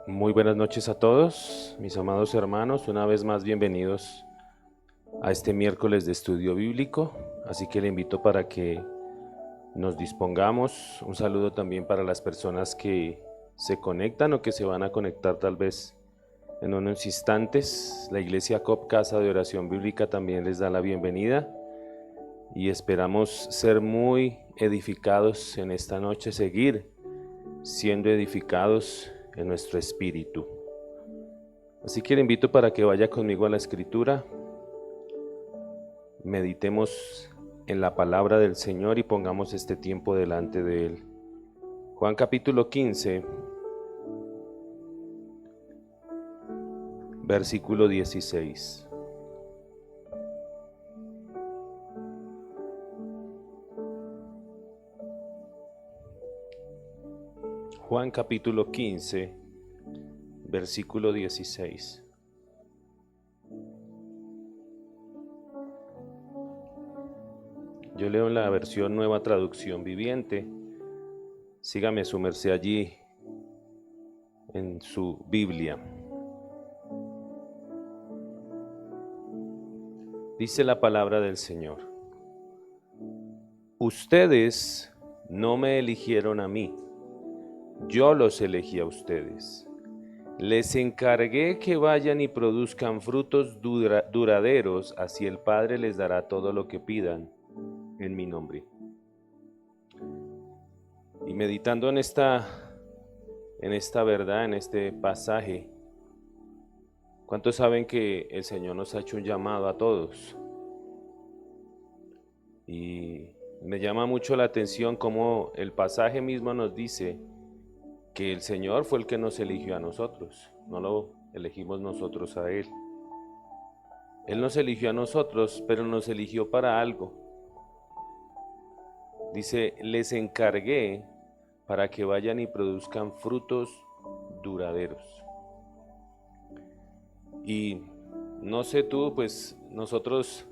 Muy buenas noches a todos, mis amados hermanos, una vez más bienvenidos a este miércoles de estudio bíblico, así que le invito para que nos dispongamos. Un saludo también para las personas que se conectan o que se van a conectar tal vez en unos instantes. La Iglesia COP, Casa de Oración Bíblica, también les da la bienvenida y esperamos ser muy edificados en esta noche, seguir siendo edificados en nuestro espíritu. Así que le invito para que vaya conmigo a la Escritura, meditemos en la palabra del Señor y pongamos este tiempo delante de Él. Juan capítulo 15, versículo 16. Juan capítulo 15, versículo 16. Yo leo en la versión Nueva Traducción Viviente. Sígame su merced allí en su Biblia. Dice la palabra del Señor: ustedes no me eligieron a mí, yo los elegí a ustedes. Les encargué que vayan y produzcan frutos duraderos, así el Padre les dará todo lo que pidan en mi nombre. Y meditando en esta verdad, en este pasaje, ¿cuántos saben que el Señor nos ha hecho un llamado a todos? Y me llama mucho la atención cómo el pasaje mismo nos dice que el Señor fue el que nos eligió a nosotros, no lo elegimos nosotros a Él. Él nos eligió a nosotros, pero nos eligió para algo. Dice, les encargué para que vayan y produzcan frutos duraderos. Y no sé tú, pues nosotros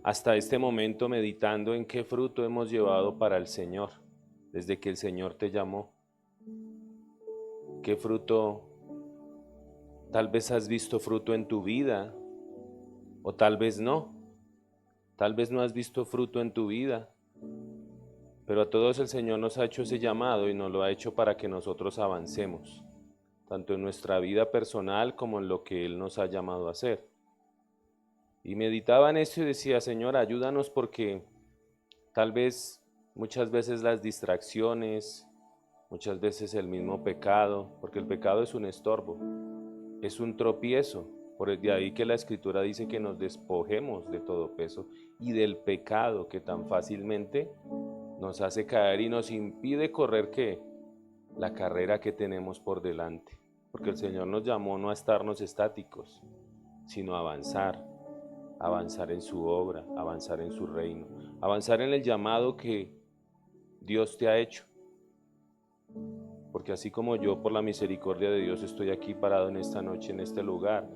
hasta este momento meditando en qué fruto hemos llevado para el Señor, desde que el Señor te llamó. ¿Qué fruto? Tal vez has visto fruto en tu vida, o tal vez no. Tal vez no has visto fruto en tu vida, pero a todos el Señor nos ha hecho ese llamado y nos lo ha hecho para que nosotros avancemos, tanto en nuestra vida personal como en lo que Él nos ha llamado a hacer. Y meditaba en esto y decía, Señor, ayúdanos porque tal vez muchas veces las distracciones, muchas veces el mismo pecado, porque el pecado es un estorbo, es un tropiezo. Por de ahí que la Escritura dice que nos despojemos de todo peso y del pecado que tan fácilmente nos hace caer y nos impide correr ¿qué? La carrera que tenemos por delante. Porque el Señor nos llamó no a estarnos estáticos, sino a avanzar, avanzar en su obra, avanzar en su reino, avanzar en el llamado que Dios te ha hecho. Porque así como yo, por la misericordia de Dios, estoy aquí parado en esta noche, en este lugar,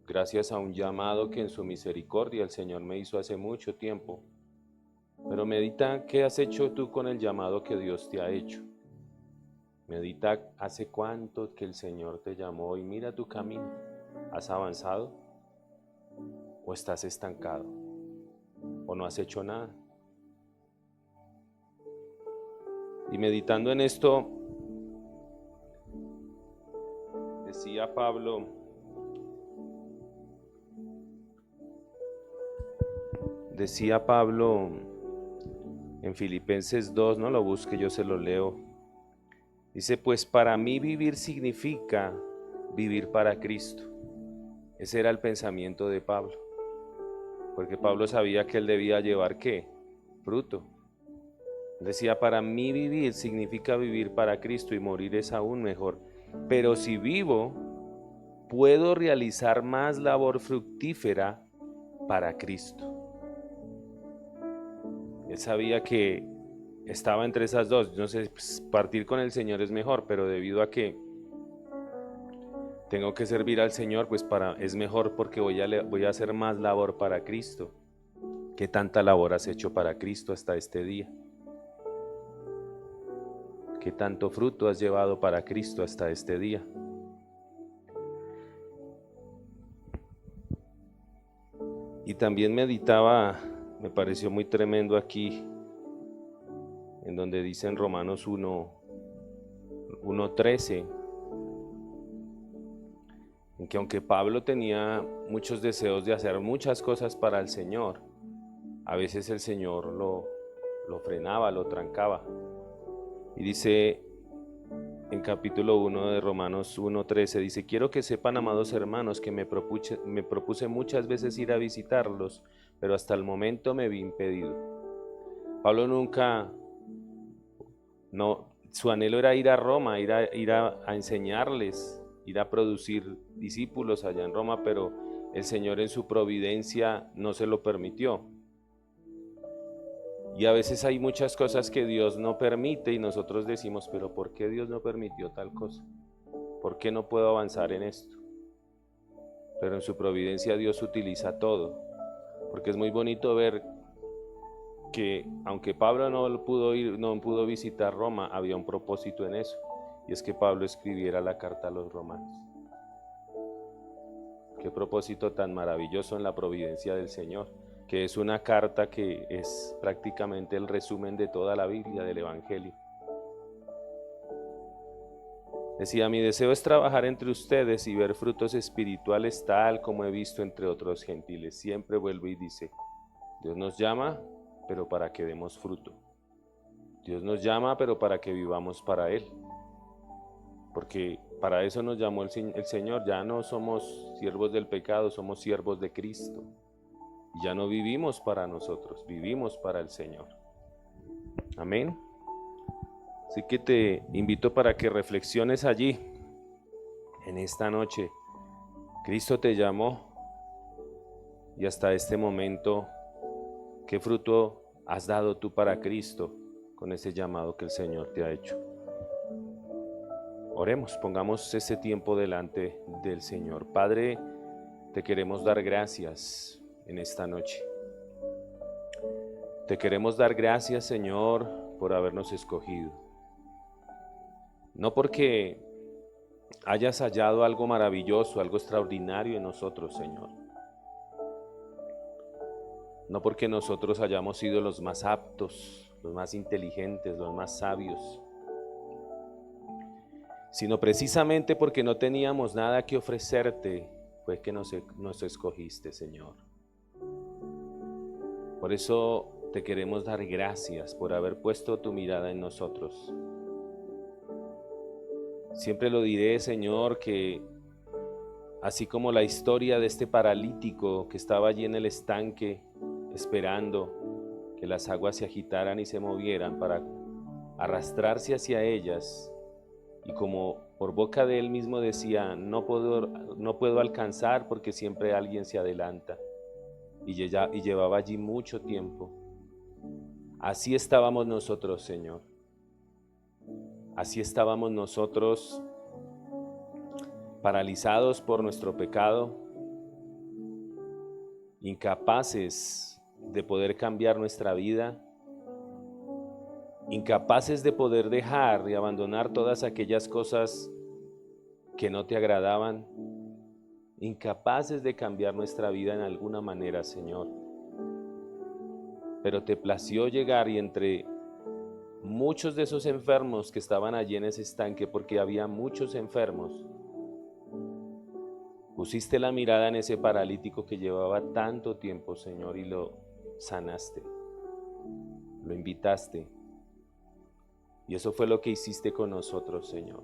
gracias a un llamado que en su misericordia el Señor me hizo hace mucho tiempo. Pero medita qué has hecho tú con el llamado que Dios te ha hecho. Medita hace cuánto que el Señor te llamó y mira tu camino. ¿Has avanzado? ¿O estás estancado? ¿O no has hecho nada? Y meditando en esto, decía Pablo en Filipenses 2, no lo busque, yo se lo leo. Dice, pues para mí vivir significa vivir para Cristo. Ese era el pensamiento de Pablo, porque Pablo sabía que él debía llevar ¿qué? Fruto. Decía, para mí vivir significa vivir para Cristo y morir es aún mejor. Pero si vivo, puedo realizar más labor fructífera para Cristo. Él sabía que estaba entre esas dos. No sé, pues, partir con el Señor es mejor, pero debido a que tengo que servir al Señor, pues es mejor porque voy a hacer más labor para Cristo. ¿Qué tanta labor has hecho para Cristo hasta este día? ¿Qué tanto fruto has llevado para Cristo hasta este día? Y también meditaba, me pareció muy tremendo aquí, en donde dice en Romanos 1:13, en que aunque Pablo tenía muchos deseos de hacer muchas cosas para el Señor, a veces el Señor lo frenaba, lo trancaba. Y dice en capítulo 1 de Romanos 1:13, dice: quiero que sepan, amados hermanos, que me propuse muchas veces ir a visitarlos, pero hasta el momento me vi impedido. Pablo su anhelo era ir a Roma, ir a enseñarles, ir a producir discípulos allá en Roma, pero el Señor en su providencia no se lo permitió. Y a veces hay muchas cosas que Dios no permite y nosotros decimos: pero ¿por qué Dios no permitió tal cosa? ¿Por qué no puedo avanzar en esto? Pero en su providencia Dios utiliza todo, porque es muy bonito ver que aunque Pablo no pudo visitar Roma, había un propósito en eso, y es que Pablo escribiera la carta a los romanos. Qué propósito tan maravilloso en la providencia del Señor, que es una carta que es prácticamente el resumen de toda la Biblia, del Evangelio. Decía: mi deseo es trabajar entre ustedes y ver frutos espirituales tal como he visto entre otros gentiles. Siempre vuelve y dice: Dios nos llama, pero para que demos fruto. Dios nos llama, pero para que vivamos para Él. Porque para eso nos llamó el Señor. Ya no somos siervos del pecado, somos siervos de Cristo. Y ya no vivimos para nosotros, vivimos para el Señor. Amén. Así que te invito para que reflexiones allí, en esta noche. Cristo te llamó y hasta este momento, ¿qué fruto has dado tú para Cristo con ese llamado que el Señor te ha hecho? Oremos, pongamos ese tiempo delante del Señor. Padre, te queremos dar gracias en esta noche. Te queremos dar gracias, Señor, por habernos escogido. No porque hayas hallado algo maravilloso, algo extraordinario en nosotros, Señor. No porque nosotros hayamos sido los más aptos, los más inteligentes, los más sabios, sino precisamente porque no teníamos nada que ofrecerte, fue que nos escogiste, Señor. Por eso te queremos dar gracias por haber puesto tu mirada en nosotros. Siempre lo diré, Señor, que así como la historia de este paralítico que estaba allí en el estanque, esperando que las aguas se agitaran y se movieran para arrastrarse hacia ellas, y como por boca de él mismo decía: no puedo alcanzar porque siempre alguien se adelanta, y llevaba allí mucho tiempo. Así estábamos nosotros, Señor. Así estábamos nosotros, paralizados por nuestro pecado, incapaces de poder cambiar nuestra vida, incapaces de poder dejar y abandonar todas aquellas cosas que no te agradaban, incapaces de cambiar nuestra vida en alguna manera, Señor. Pero te plació llegar, y entre muchos de esos enfermos que estaban allí en ese estanque, porque había muchos enfermos, pusiste la mirada en ese paralítico que llevaba tanto tiempo, Señor, y lo sanaste, lo invitaste. Y eso fue lo que hiciste con nosotros, Señor.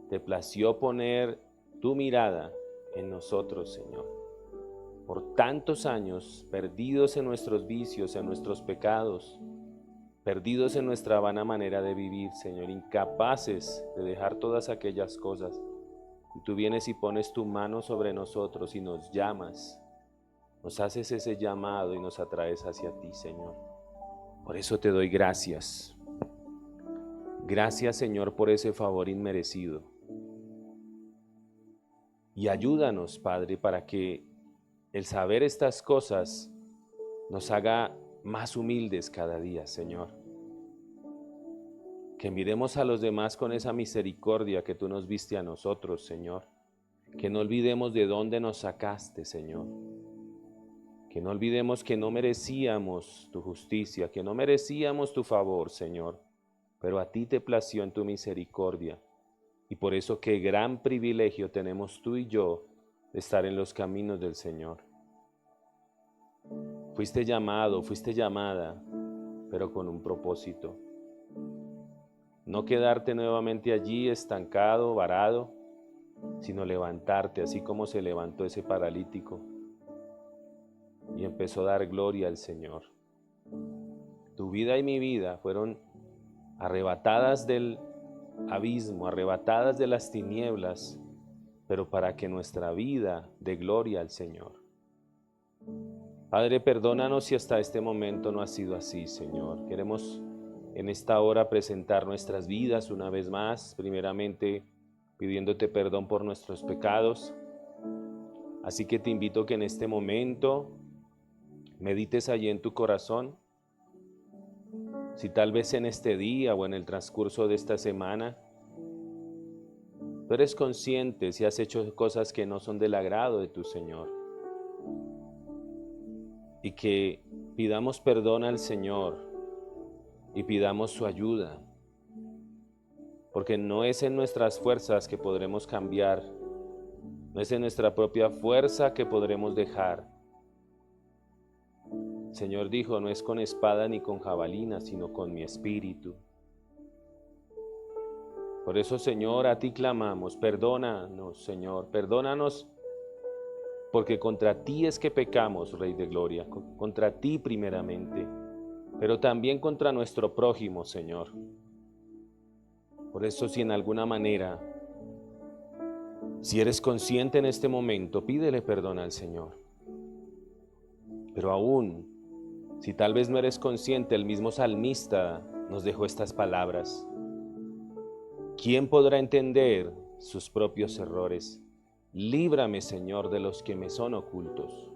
Te plació poner tu mirada en nosotros, Señor. Por tantos años, perdidos en nuestros vicios, en nuestros pecados, perdidos en nuestra vana manera de vivir, Señor, incapaces de dejar todas aquellas cosas. Y tú vienes y pones tu mano sobre nosotros y nos llamas, nos haces ese llamado y nos atraes hacia ti, Señor. Por eso te doy gracias. Gracias, Señor, por ese favor inmerecido. Y ayúdanos, Padre, para que el saber estas cosas nos haga más humildes cada día, Señor. Que miremos a los demás con esa misericordia que tú nos viste a nosotros, Señor. Que no olvidemos de dónde nos sacaste, Señor. Que no olvidemos que no merecíamos tu justicia, que no merecíamos tu favor, Señor. Pero a ti te plació en tu misericordia. Y por eso qué gran privilegio tenemos tú y yo de estar en los caminos del Señor. Fuiste llamado, fuiste llamada, pero con un propósito. No quedarte nuevamente allí estancado, varado, sino levantarte, así como se levantó ese paralítico y empezó a dar gloria al Señor. Tu vida y mi vida fueron arrebatadas del abismo, arrebatadas de las tinieblas, pero para que nuestra vida dé gloria al Señor. Padre, perdónanos si hasta este momento no ha sido así, Señor. Queremos en esta hora presentar nuestras vidas una vez más, primeramente pidiéndote perdón por nuestros pecados. Así que te invito que en este momento medites allí en tu corazón. Si tal vez en este día o en el transcurso de esta semana tú eres consciente si has hecho cosas que no son del agrado de tu Señor, y que pidamos perdón al Señor y pidamos su ayuda, porque no es en nuestras fuerzas que podremos cambiar, no es en nuestra propia fuerza que podremos dejar. El Señor dijo, no es con espada ni con jabalina, sino con mi espíritu. Por eso, Señor, a ti clamamos, perdónanos, Señor, perdónanos, porque contra ti es que pecamos, Rey de Gloria, contra ti primeramente, pero también contra nuestro prójimo, Señor. Por eso, si en alguna manera, si eres consciente en este momento, pídele perdón al Señor. Pero aún, si tal vez no eres consciente, el mismo salmista nos dejó estas palabras. ¿Quién podrá entender sus propios errores? Líbrame, Señor, de los que me son ocultos.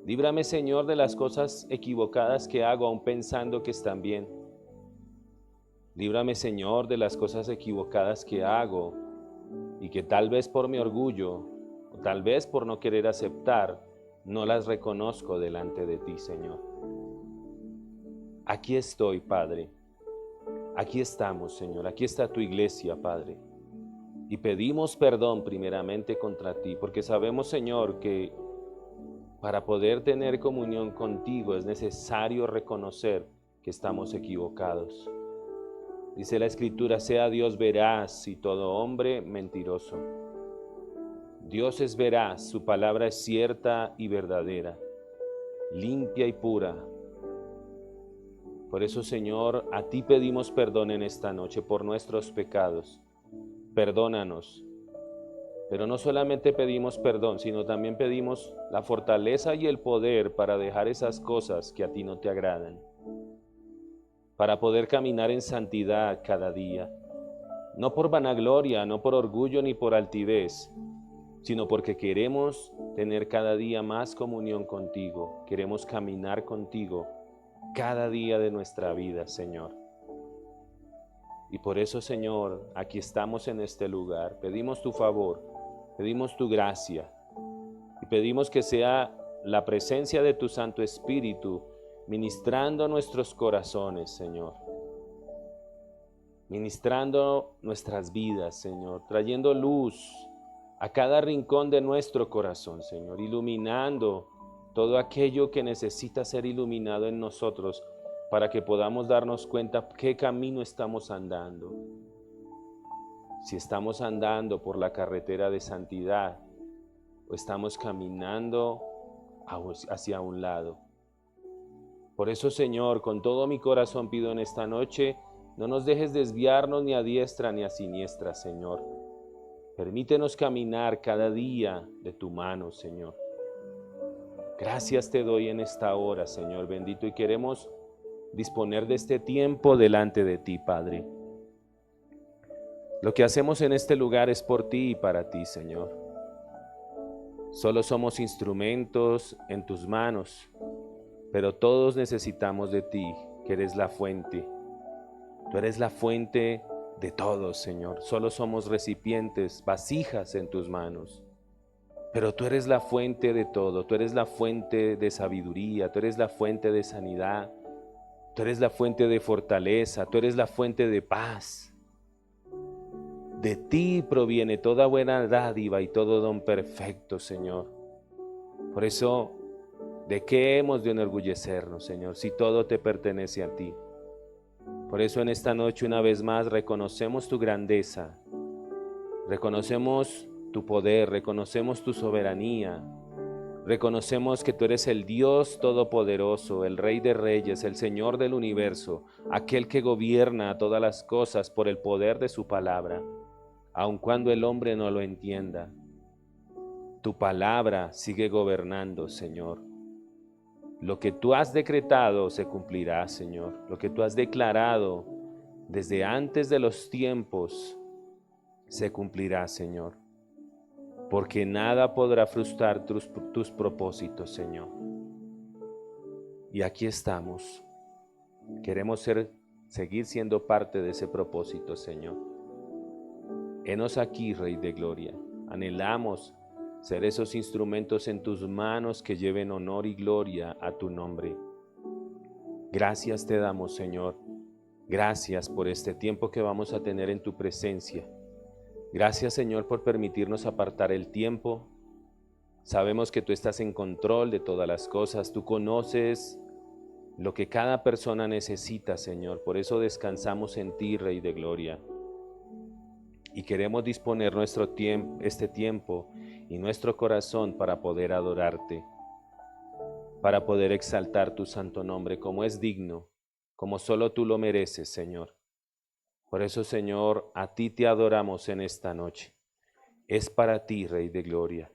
Líbrame, Señor, de las cosas equivocadas que hago, aun pensando que están bien. Líbrame, Señor, de las cosas equivocadas que hago y que tal vez por mi orgullo o tal vez por no querer aceptar, no las reconozco delante de ti, Señor. Aquí estoy, Padre. Aquí estamos, Señor. Aquí está tu iglesia, Padre. Y pedimos perdón primeramente contra ti, porque sabemos, Señor, que para poder tener comunión contigo es necesario reconocer que estamos equivocados. Dice la Escritura, sea Dios veraz y todo hombre mentiroso. Dios es veraz, su palabra es cierta y verdadera, limpia y pura. Por eso, Señor, a ti pedimos perdón en esta noche por nuestros pecados. Perdónanos. Pero no solamente pedimos perdón, sino también pedimos la fortaleza y el poder para dejar esas cosas que a ti no te agradan, para poder caminar en santidad cada día, no por vanagloria, no por orgullo ni por altivez, sino porque queremos tener cada día más comunión contigo, queremos caminar contigo cada día de nuestra vida, Señor. Y por eso, Señor, aquí estamos en este lugar, pedimos tu favor, pedimos tu gracia y pedimos que sea la presencia de tu Santo Espíritu ministrando nuestros corazones, Señor, ministrando nuestras vidas, Señor, trayendo luz a cada rincón de nuestro corazón, Señor, iluminando todo aquello que necesita ser iluminado en nosotros para que podamos darnos cuenta qué camino estamos andando. Si estamos andando por la carretera de santidad o estamos caminando hacia un lado. Por eso, Señor, con todo mi corazón pido en esta noche, no nos dejes desviarnos ni a diestra ni a siniestra, Señor. Permítenos caminar cada día de tu mano, Señor. Gracias te doy en esta hora, Señor bendito, y queremos disponer de este tiempo delante de ti, Padre. Lo que hacemos en este lugar es por ti y para ti, Señor. Solo somos instrumentos en tus manos, pero todos necesitamos de ti, que eres la fuente. Tú eres la fuente de todo, Señor. Solo somos recipientes, vasijas en tus manos. Pero tú eres la fuente de todo. Tú eres la fuente de sabiduría. Tú eres la fuente de sanidad. Tú eres la fuente de fortaleza. Tú eres la fuente de paz. De ti proviene toda buena dádiva y todo don perfecto, Señor. Por eso, ¿de qué hemos de enorgullecernos, Señor, si todo te pertenece a ti? Por eso en esta noche una vez más reconocemos tu grandeza, reconocemos tu poder, reconocemos tu soberanía, reconocemos que tú eres el Dios todopoderoso, el Rey de Reyes, el Señor del universo, aquel que gobierna todas las cosas por el poder de su palabra, aun cuando el hombre no lo entienda. Tu palabra sigue gobernando, Señor. Lo que tú has decretado se cumplirá, Señor. Lo que tú has declarado desde antes de los tiempos se cumplirá, Señor. Porque nada podrá frustrar tus propósitos, Señor. Y aquí estamos. Queremos seguir siendo parte de ese propósito, Señor. Henos aquí, Rey de Gloria. Anhelamos ser esos instrumentos en tus manos que lleven honor y gloria a tu nombre. Gracias te damos, Señor. Gracias por este tiempo que vamos a tener en tu presencia. Gracias, Señor, por permitirnos apartar el tiempo. Sabemos que tú estás en control de todas las cosas. Tú conoces lo que cada persona necesita, Señor. Por eso descansamos en ti, Rey de Gloria. Y queremos disponer este tiempo y nuestro corazón para poder adorarte, para poder exaltar tu santo nombre como es digno, como solo tú lo mereces, Señor. Por eso, Señor, a ti te adoramos en esta noche. Es para ti, Rey de Gloria.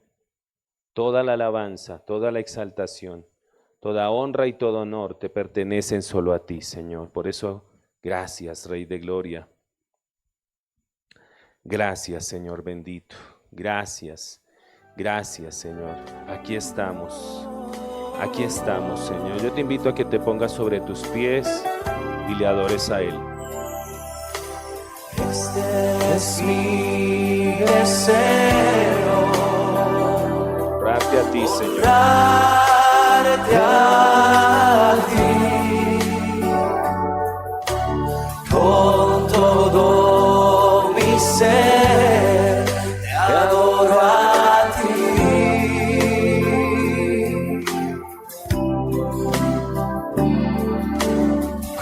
Toda la alabanza, toda la exaltación, toda honra y todo honor te pertenecen solo a ti, Señor. Por eso, gracias, Rey de Gloria. Gracias, Señor bendito. Gracias, gracias, Señor. Aquí estamos, Señor. Yo te invito a que te pongas sobre tus pies y le adores a Él. Este es mi deseo, Rate a ti, Señor. darte a ti con todo mi ser, te adoro a ti.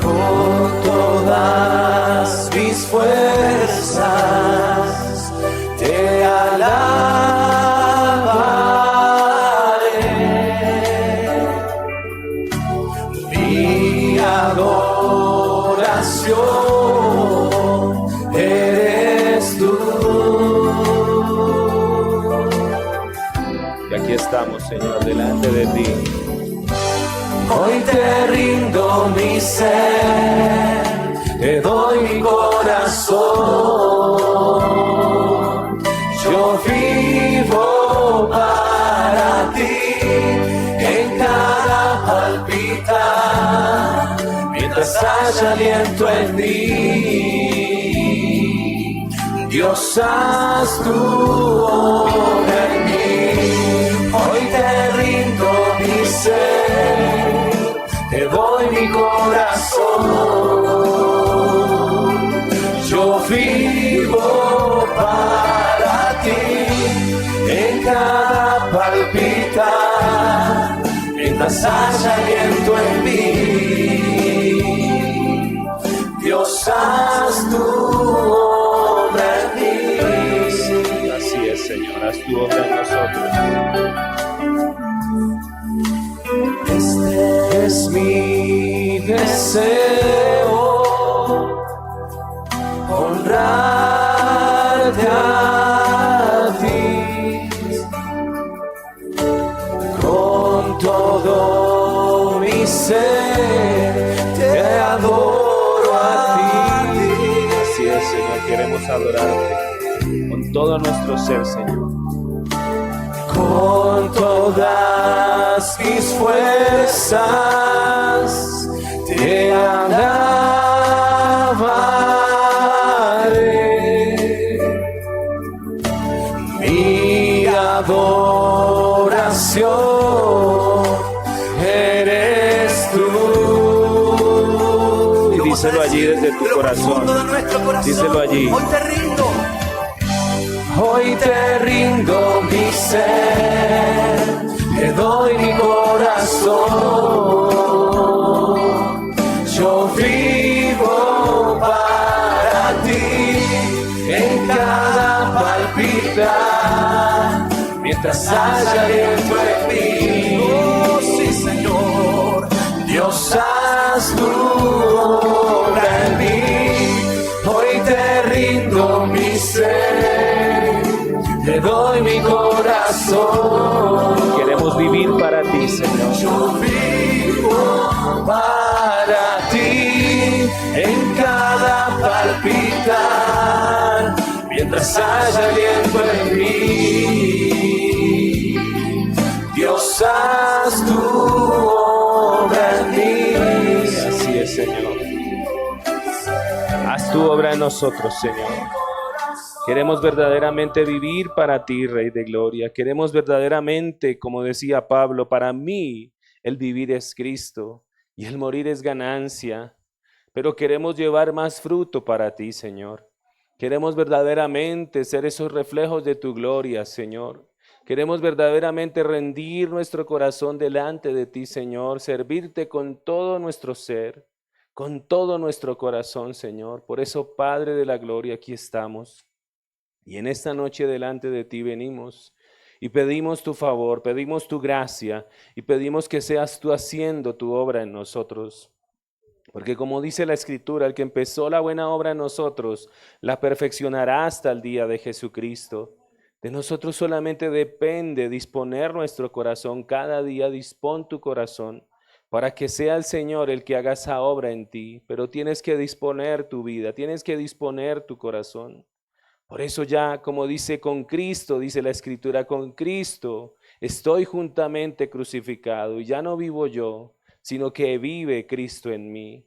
Con todas mis fuerzas te alabaré. Mi adoración eres tú. Y aquí estamos, Señor, delante de ti. Hoy te rindo mi ser, te doy mi corazón. Yo vivo para ti en cada palpitar, mientras haya aliento en mí. Dios, haz tu obra en mí. Hoy te rindo mi ser, te doy mi corazón. Yo vivo para ti en cada palpitar, mientras haya aliento en mí. Dios, haz tu obra en mí. Así es, Señor, haz tu obra en nosotros. Este es mi deseo, honrarte a ti con todo mi ser, te adoro a ti. Así es, Señor, queremos adorarte con todo nuestro ser, Señor. Con todas mis fuerzas te alabaré. adoración eres tú. Y díselo allí desde tu corazón. Díselo allí. Hoy te rindo mi ser, te doy mi corazón. Yo vivo para ti en cada palpitar, mientras haya aliento en mí. Oh, sí, Señor, Dios, haz tu obra en mí. Hoy te rindo mi ser, te doy mi corazón. Queremos vivir para ti, Señor. Yo vivo para ti en cada palpitar, mientras haya aliento en mí. Dios, haz tu obra en mí. Así es, Señor. Haz tu obra en nosotros, Señor. Queremos verdaderamente vivir para ti, Rey de Gloria. Queremos verdaderamente, como decía Pablo, para mí el vivir es Cristo y el morir es ganancia. Pero queremos llevar más fruto para ti, Señor. Queremos verdaderamente ser esos reflejos de tu gloria, Señor. Queremos verdaderamente rendir nuestro corazón delante de ti, Señor, servirte con todo nuestro ser, con todo nuestro corazón, Señor. Por eso, Padre de la gloria, aquí estamos. Y en esta noche delante de ti venimos y pedimos tu favor, pedimos tu gracia y pedimos que seas tú haciendo tu obra en nosotros. Porque como dice la Escritura, el que empezó la buena obra en nosotros, la perfeccionará hasta el día de Jesucristo. De nosotros solamente depende disponer nuestro corazón. Cada día dispón tu corazón para que sea el Señor el que haga esa obra en ti. Pero tienes que disponer tu vida, tienes que disponer tu corazón. Por eso ya, como dice con Cristo, dice la Escritura, con Cristo estoy juntamente crucificado y ya no vivo yo, sino que vive Cristo en mí.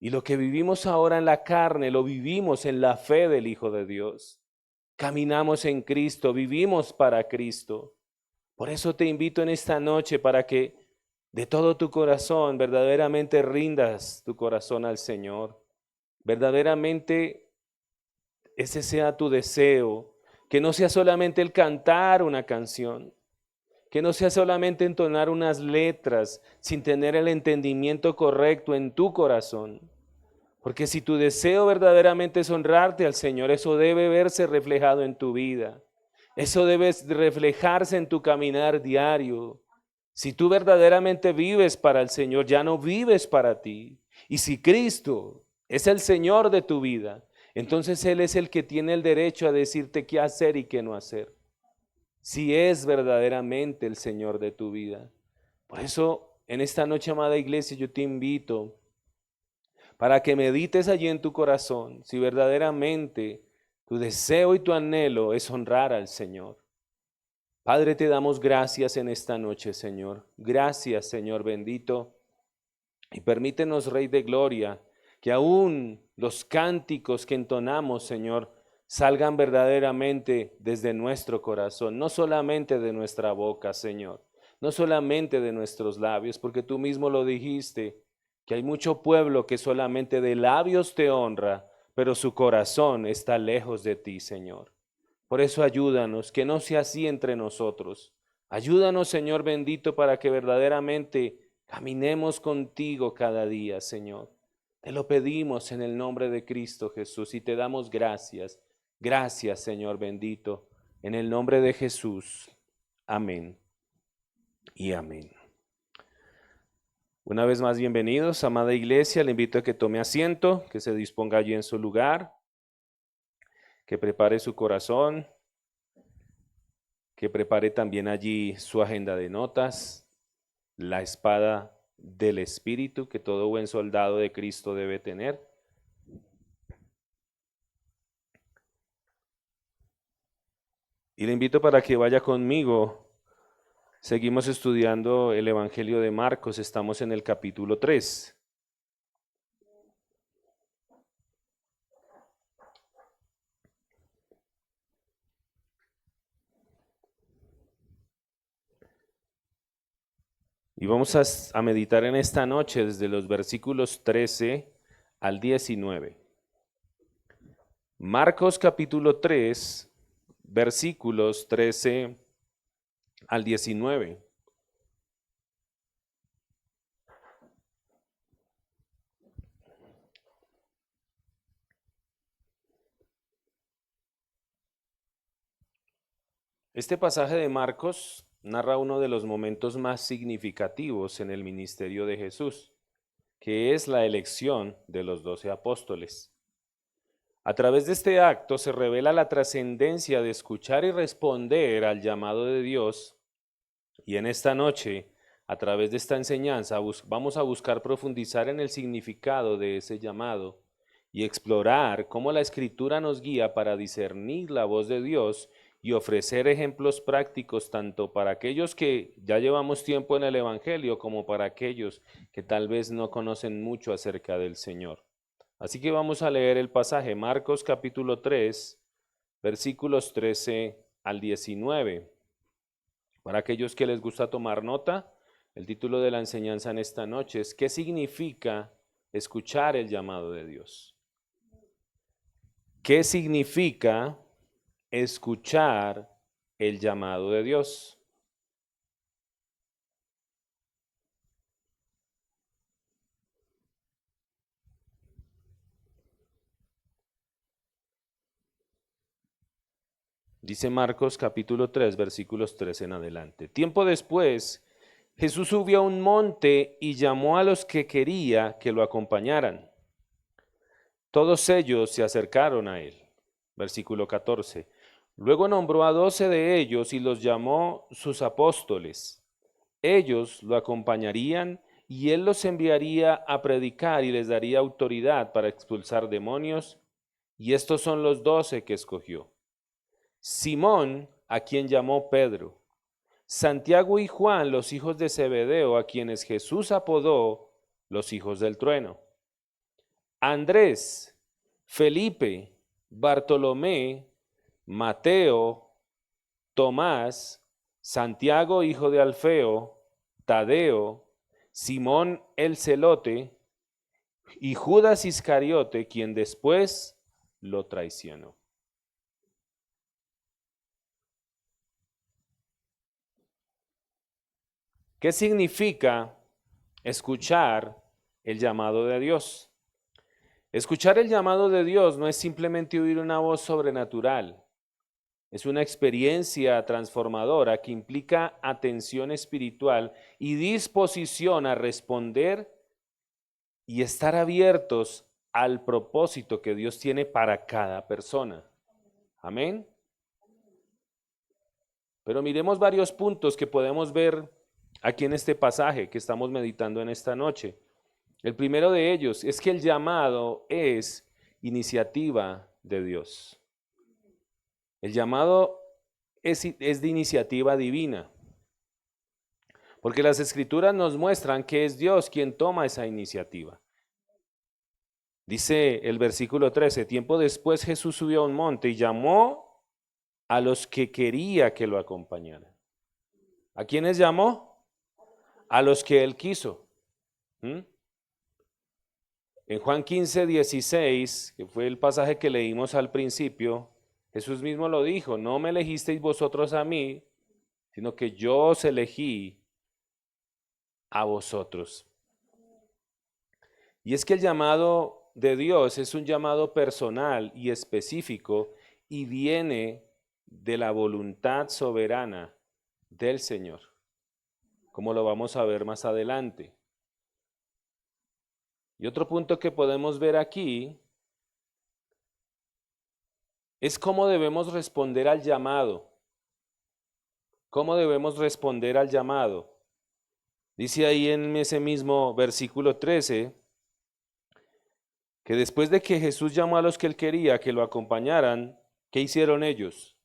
Y lo que vivimos ahora en la carne, lo vivimos en la fe del Hijo de Dios. Caminamos en Cristo, vivimos para Cristo. Por eso te invito en esta noche para que de todo tu corazón verdaderamente rindas tu corazón al Señor. Verdaderamente ese sea tu deseo, que no sea solamente el cantar una canción, que no sea solamente entonar unas letras sin tener el entendimiento correcto en tu corazón. Porque si tu deseo verdaderamente es honrarte al Señor, eso debe verse reflejado en tu vida. Eso debe reflejarse en tu caminar diario. Si tú verdaderamente vives para el Señor, ya no vives para ti. Y si Cristo es el Señor de tu vida, entonces Él es el que tiene el derecho a decirte qué hacer y qué no hacer. Si es verdaderamente el Señor de tu vida. Por eso, en esta noche, amada iglesia, yo te invito para que medites allí en tu corazón si verdaderamente tu deseo y tu anhelo es honrar al Señor. Padre, te damos gracias en esta noche, Señor. Gracias, Señor bendito. Y permítenos, Rey de Gloria, que aún los cánticos que entonamos, Señor, salgan verdaderamente desde nuestro corazón, no solamente de nuestra boca, Señor, no solamente de nuestros labios, porque tú mismo lo dijiste, que hay mucho pueblo que solamente de labios te honra, pero su corazón está lejos de ti, Señor. Por eso ayúdanos, que no sea así entre nosotros. Ayúdanos, Señor bendito, para que verdaderamente caminemos contigo cada día, Señor. Te lo pedimos en el nombre de Cristo Jesús y te damos gracias. Gracias, Señor bendito, en el nombre de Jesús. Amén y amén. Una vez más, bienvenidos, amada iglesia. Le invito a que tome asiento, que se disponga allí en su lugar, que prepare su corazón, que prepare también allí su agenda de notas, la espada del Espíritu que todo buen soldado de Cristo debe tener. Y le invito para que vaya conmigo. Seguimos estudiando el Evangelio de Marcos, estamos en el capítulo 3. Y vamos a meditar en esta noche desde los versículos 13 al 19. Marcos capítulo 3, versículos 13 al 19. Este pasaje de Marcos narra uno de los momentos más significativos en el ministerio de Jesús, que es la elección de los 12 apóstoles. A través de este acto se revela la trascendencia de escuchar y responder al llamado de Dios, y en esta noche, a través de esta enseñanza, vamos a buscar profundizar en el significado de ese llamado y explorar cómo la Escritura nos guía para discernir la voz de Dios y ofrecer ejemplos prácticos tanto para aquellos que ya llevamos tiempo en el Evangelio como para aquellos que tal vez no conocen mucho acerca del Señor. Así que vamos a leer el pasaje, Marcos capítulo 3, versículos 13 al 19. Para aquellos que les gusta tomar nota, el título de la enseñanza en esta noche es ¿qué significa escuchar el llamado de Dios? ¿Qué significa escuchar el llamado de Dios? Dice Marcos capítulo 3, versículos 13 en adelante. Tiempo después, Jesús subió a un monte y llamó a los que quería que lo acompañaran. Todos ellos se acercaron a él. Versículo 14. Luego nombró a 12 de ellos y los llamó sus apóstoles. Ellos lo acompañarían y él los enviaría a predicar y les daría autoridad para expulsar demonios. Y estos son los 12 que escogió: Simón, a quien llamó Pedro; Santiago y Juan, los hijos de Zebedeo, a quienes Jesús apodó los hijos del trueno; Andrés, Felipe, Bartolomé, Mateo, Tomás, Santiago hijo de Alfeo, Tadeo, Simón el celote y Judas Iscariote, quien después lo traicionó. ¿Qué significa escuchar el llamado de Dios? Escuchar el llamado de Dios no es simplemente oír una voz sobrenatural. Es una experiencia transformadora que implica atención espiritual y disposición a responder y estar abiertos al propósito que Dios tiene para cada persona. Amén. Pero miremos varios puntos que podemos ver aquí en este pasaje que estamos meditando en esta noche. El primero de ellos es que el llamado es iniciativa de Dios. El llamado es de iniciativa divina, porque las Escrituras nos muestran que es Dios quien toma esa iniciativa. Dice el versículo 13, tiempo después Jesús subió a un monte y llamó a los que quería que lo acompañaran. ¿A quiénes llamó? A los que él quiso. En Juan 15, 16, que fue el pasaje que leímos al principio, Jesús mismo lo dijo: no me elegisteis vosotros a mí, sino que yo os elegí a vosotros. Y es que el llamado de Dios es un llamado personal y específico y viene de la voluntad soberana del Señor, como lo vamos a ver más adelante. Y otro punto que podemos ver aquí es cómo debemos responder al llamado. ¿Cómo debemos responder al llamado? Dice ahí en ese mismo versículo 13 que después de que Jesús llamó a los que él quería que lo acompañaran, ¿qué hicieron ellos?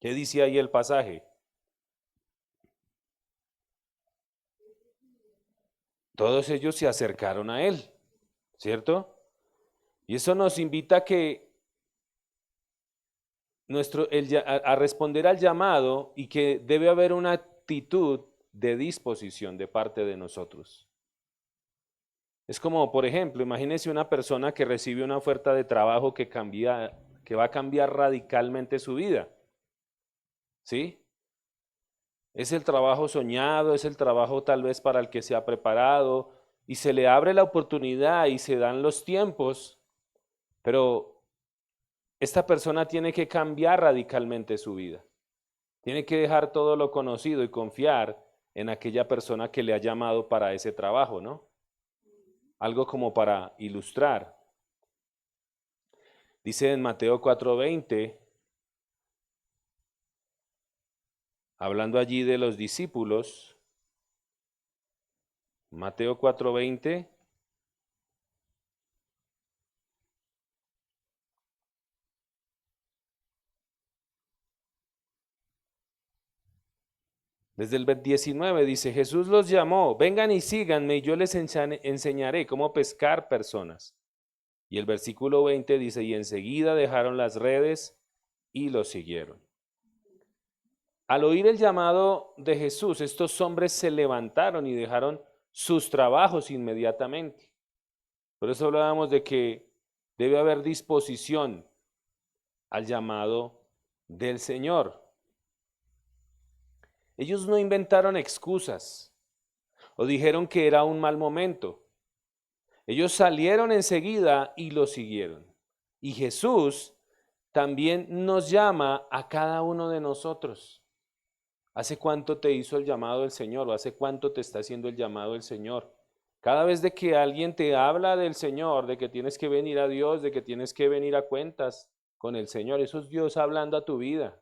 ¿Qué dice ahí el pasaje? Todos ellos se acercaron a él, ¿cierto? Y eso nos invita a que a responder al llamado y que debe haber una actitud de disposición de parte de nosotros. Es como, por ejemplo, imagínese una persona que recibe una oferta de trabajo que va a cambiar radicalmente su vida. ¿Sí? Es el trabajo soñado, es el trabajo tal vez para el que se ha preparado y se le abre la oportunidad y se dan los tiempos, pero esta persona tiene que cambiar radicalmente su vida. Tiene que dejar todo lo conocido y confiar en aquella persona que le ha llamado para ese trabajo, ¿no? Algo como para ilustrar. Dice en Mateo 4:20, hablando allí de los discípulos, Mateo 4:20, desde el 19 dice, Jesús los llamó, vengan y síganme y yo les enseñaré cómo pescar personas. Y el versículo 20 dice, y enseguida dejaron las redes y los siguieron. Al oír el llamado de Jesús, estos hombres se levantaron y dejaron sus trabajos inmediatamente. Por eso hablábamos de que debe haber disposición al llamado del Señor. Ellos no inventaron excusas o dijeron que era un mal momento. Ellos salieron enseguida y lo siguieron. Y Jesús también nos llama a cada uno de nosotros. ¿Hace cuánto te hizo el llamado del Señor o hace cuánto te está haciendo el llamado del Señor? Cada vez de que alguien te habla del Señor, de que tienes que venir a Dios, de que tienes que venir a cuentas con el Señor, eso es Dios hablando a tu vida.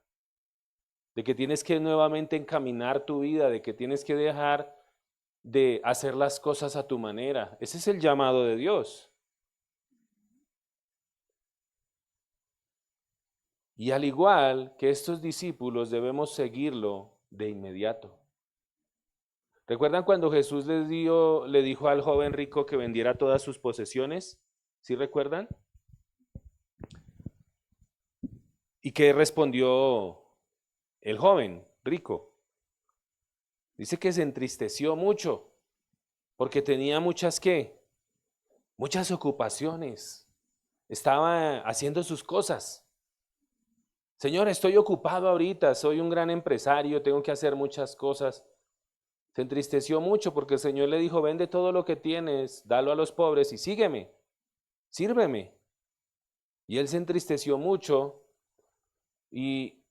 De que tienes que nuevamente encaminar tu vida, de que tienes que dejar de hacer las cosas a tu manera. Ese es el llamado de Dios. Y al igual que estos discípulos debemos seguirlo de inmediato. ¿Recuerdan cuando Jesús le dijo al joven rico que vendiera todas sus posesiones? ¿Sí recuerdan? ¿Y qué respondió el joven rico? Dice que se entristeció mucho porque tenía muchas ocupaciones. Estaba haciendo sus cosas. Señor, estoy ocupado ahorita, soy un gran empresario, tengo que hacer muchas cosas. Se entristeció mucho porque el Señor le dijo, vende todo lo que tienes, dalo a los pobres y sígueme, sírveme. Y él se entristeció mucho y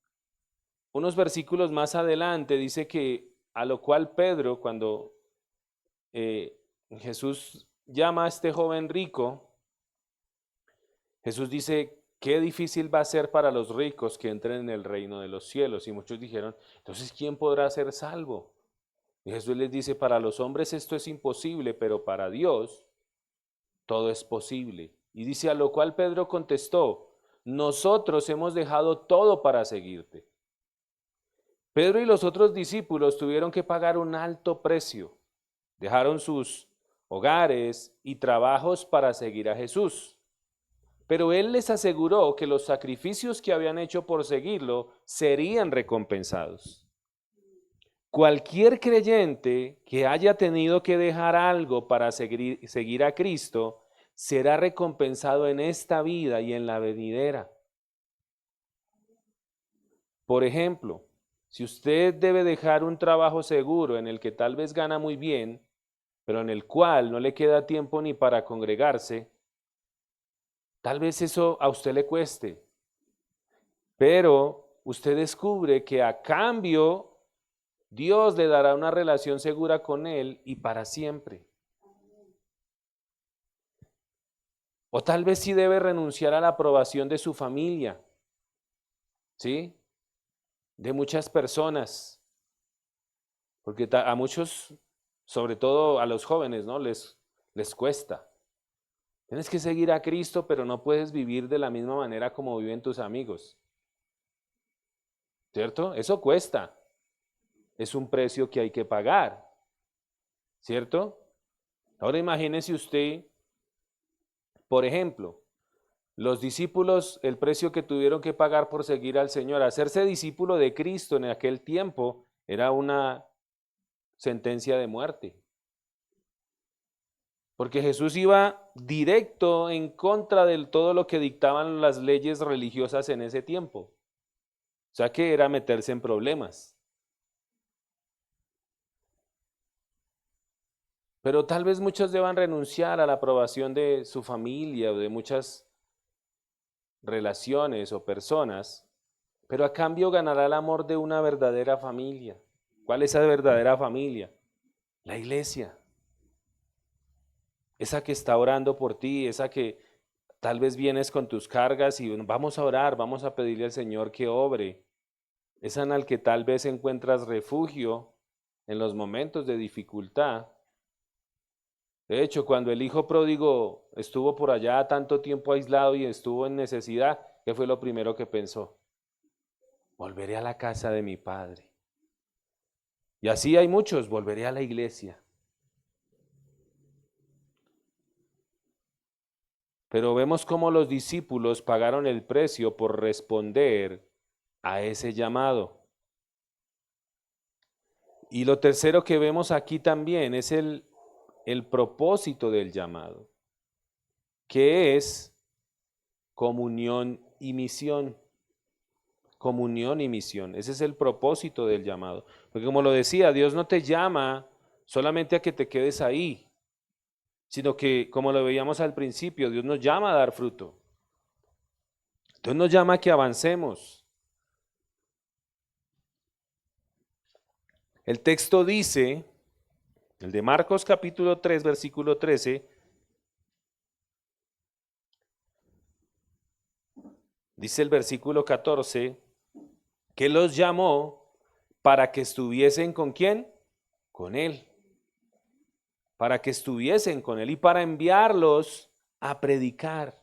unos versículos más adelante dice que a lo cual Pedro, cuando Jesús llama a este joven rico, Jesús dice, qué difícil va a ser para los ricos que entren en el reino de los cielos. Y muchos dijeron, entonces, ¿quién podrá ser salvo? Y Jesús les dice, para los hombres esto es imposible, pero para Dios todo es posible. Y dice, a lo cual Pedro contestó, nosotros hemos dejado todo para seguirte. Pedro y los otros discípulos tuvieron que pagar un alto precio. Dejaron sus hogares y trabajos para seguir a Jesús. Pero él les aseguró que los sacrificios que habían hecho por seguirlo serían recompensados. Cualquier creyente que haya tenido que dejar algo para seguir a Cristo será recompensado en esta vida y en la venidera. Por ejemplo, si usted debe dejar un trabajo seguro en el que tal vez gana muy bien, pero en el cual no le queda tiempo ni para congregarse, tal vez eso a usted le cueste. Pero usted descubre que a cambio Dios le dará una relación segura con él y para siempre. O tal vez sí debe renunciar a la aprobación de su familia, ¿sí? De muchas personas, porque a muchos, sobre todo a los jóvenes, ¿no? Les cuesta. Tienes que seguir a Cristo, pero no puedes vivir de la misma manera como viven tus amigos, ¿cierto? Eso cuesta. Es un precio que hay que pagar, ¿cierto? Ahora imagínese usted, por ejemplo, los discípulos, el precio que tuvieron que pagar por seguir al Señor. Hacerse discípulo de Cristo en aquel tiempo era una sentencia de muerte. Porque Jesús iba directo en contra de todo lo que dictaban las leyes religiosas en ese tiempo. O sea que era meterse en problemas. Pero tal vez muchos deban renunciar a la aprobación de su familia o de muchas relaciones o personas, pero a cambio ganará el amor de una verdadera familia. ¿Cuál es esa verdadera familia? La iglesia. Esa que está orando por ti, esa que tal vez vienes con tus cargas y vamos a orar, vamos a pedirle al Señor que obre. Esa en la que tal vez encuentras refugio en los momentos de dificultad. De hecho, cuando el hijo pródigo estuvo por allá tanto tiempo aislado y estuvo en necesidad, ¿qué fue lo primero que pensó? Volveré a la casa de mi padre. Y así hay muchos, volveré a la iglesia. Pero vemos cómo los discípulos pagaron el precio por responder a ese llamado. Y lo tercero que vemos aquí también es el propósito del llamado, que es comunión y misión. Comunión y misión. Ese es el propósito del llamado. Porque como lo decía, Dios no te llama solamente a que te quedes ahí, sino que, como lo veíamos al principio, Dios nos llama a dar fruto. Dios nos llama a que avancemos. El texto dice, el de Marcos capítulo 3, versículo 13, dice el versículo 14, que los llamó para que estuviesen ¿con quién? Con Él. Para que estuviesen con Él y para enviarlos a predicar.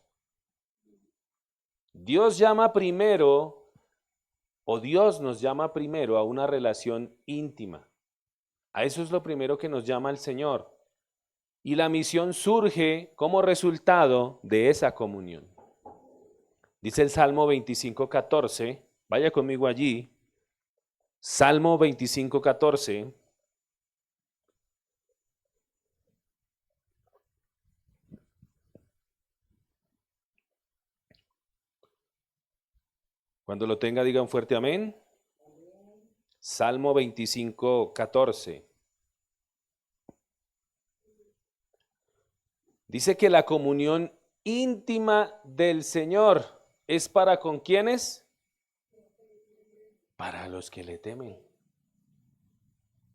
Dios llama primero, o Dios nos llama primero a una relación íntima. A eso es lo primero que nos llama el Señor. Y la misión surge como resultado de esa comunión. Dice el Salmo 25:14, vaya conmigo allí. Salmo 25:14. Cuando lo tenga, digan fuerte amén. Salmo 25:14. Dice que la comunión íntima del Señor es para ¿con quiénes? Para los que le temen.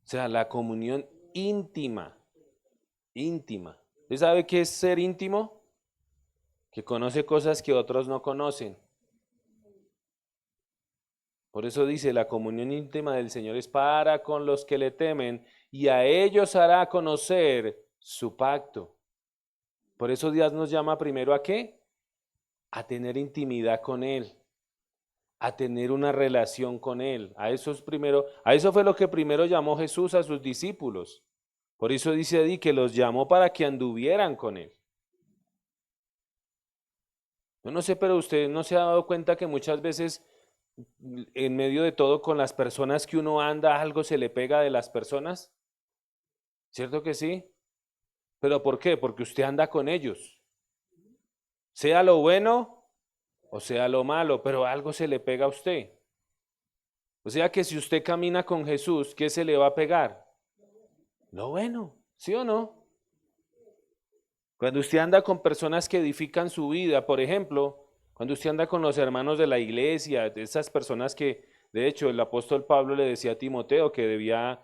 O sea, la comunión íntima, íntima. ¿Usted sabe qué es ser íntimo? Que conoce cosas que otros no conocen. Por eso dice, la comunión íntima del Señor es para con los que le temen y a ellos hará conocer su pacto. Por eso Dios nos llama primero ¿a qué? A tener intimidad con Él, a tener una relación con Él. A eso fue lo que primero llamó Jesús a sus discípulos. Por eso dice ahí que los llamó para que anduvieran con Él. Yo no sé, pero usted no se ha dado cuenta que muchas veces en medio de todo con las personas que uno anda, algo se le pega de las personas. ¿Cierto que sí? ¿Pero por qué? Porque usted anda con ellos. Sea lo bueno o sea lo malo, pero algo se le pega a usted. O sea que si usted camina con Jesús, ¿qué se le va a pegar? Lo bueno, ¿sí o no? Cuando usted anda con personas que edifican su vida, por ejemplo, cuando usted anda con los hermanos de la iglesia, de esas personas que, de hecho, el apóstol Pablo le decía a Timoteo que debía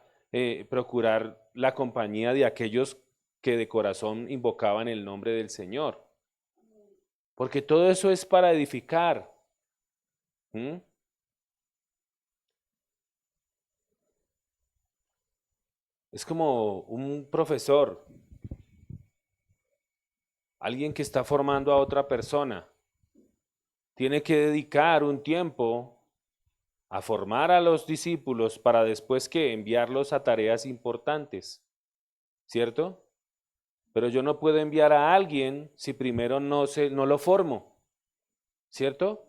procurar la compañía de aquellos que de corazón invocaban el nombre del Señor. Porque todo eso es para edificar. ¿Mm? Es como un profesor, alguien que está formando a otra persona. Tiene que dedicar un tiempo a formar a los discípulos para después que enviarlos a tareas importantes, ¿cierto? Pero yo no puedo enviar a alguien si primero no lo formo, ¿cierto?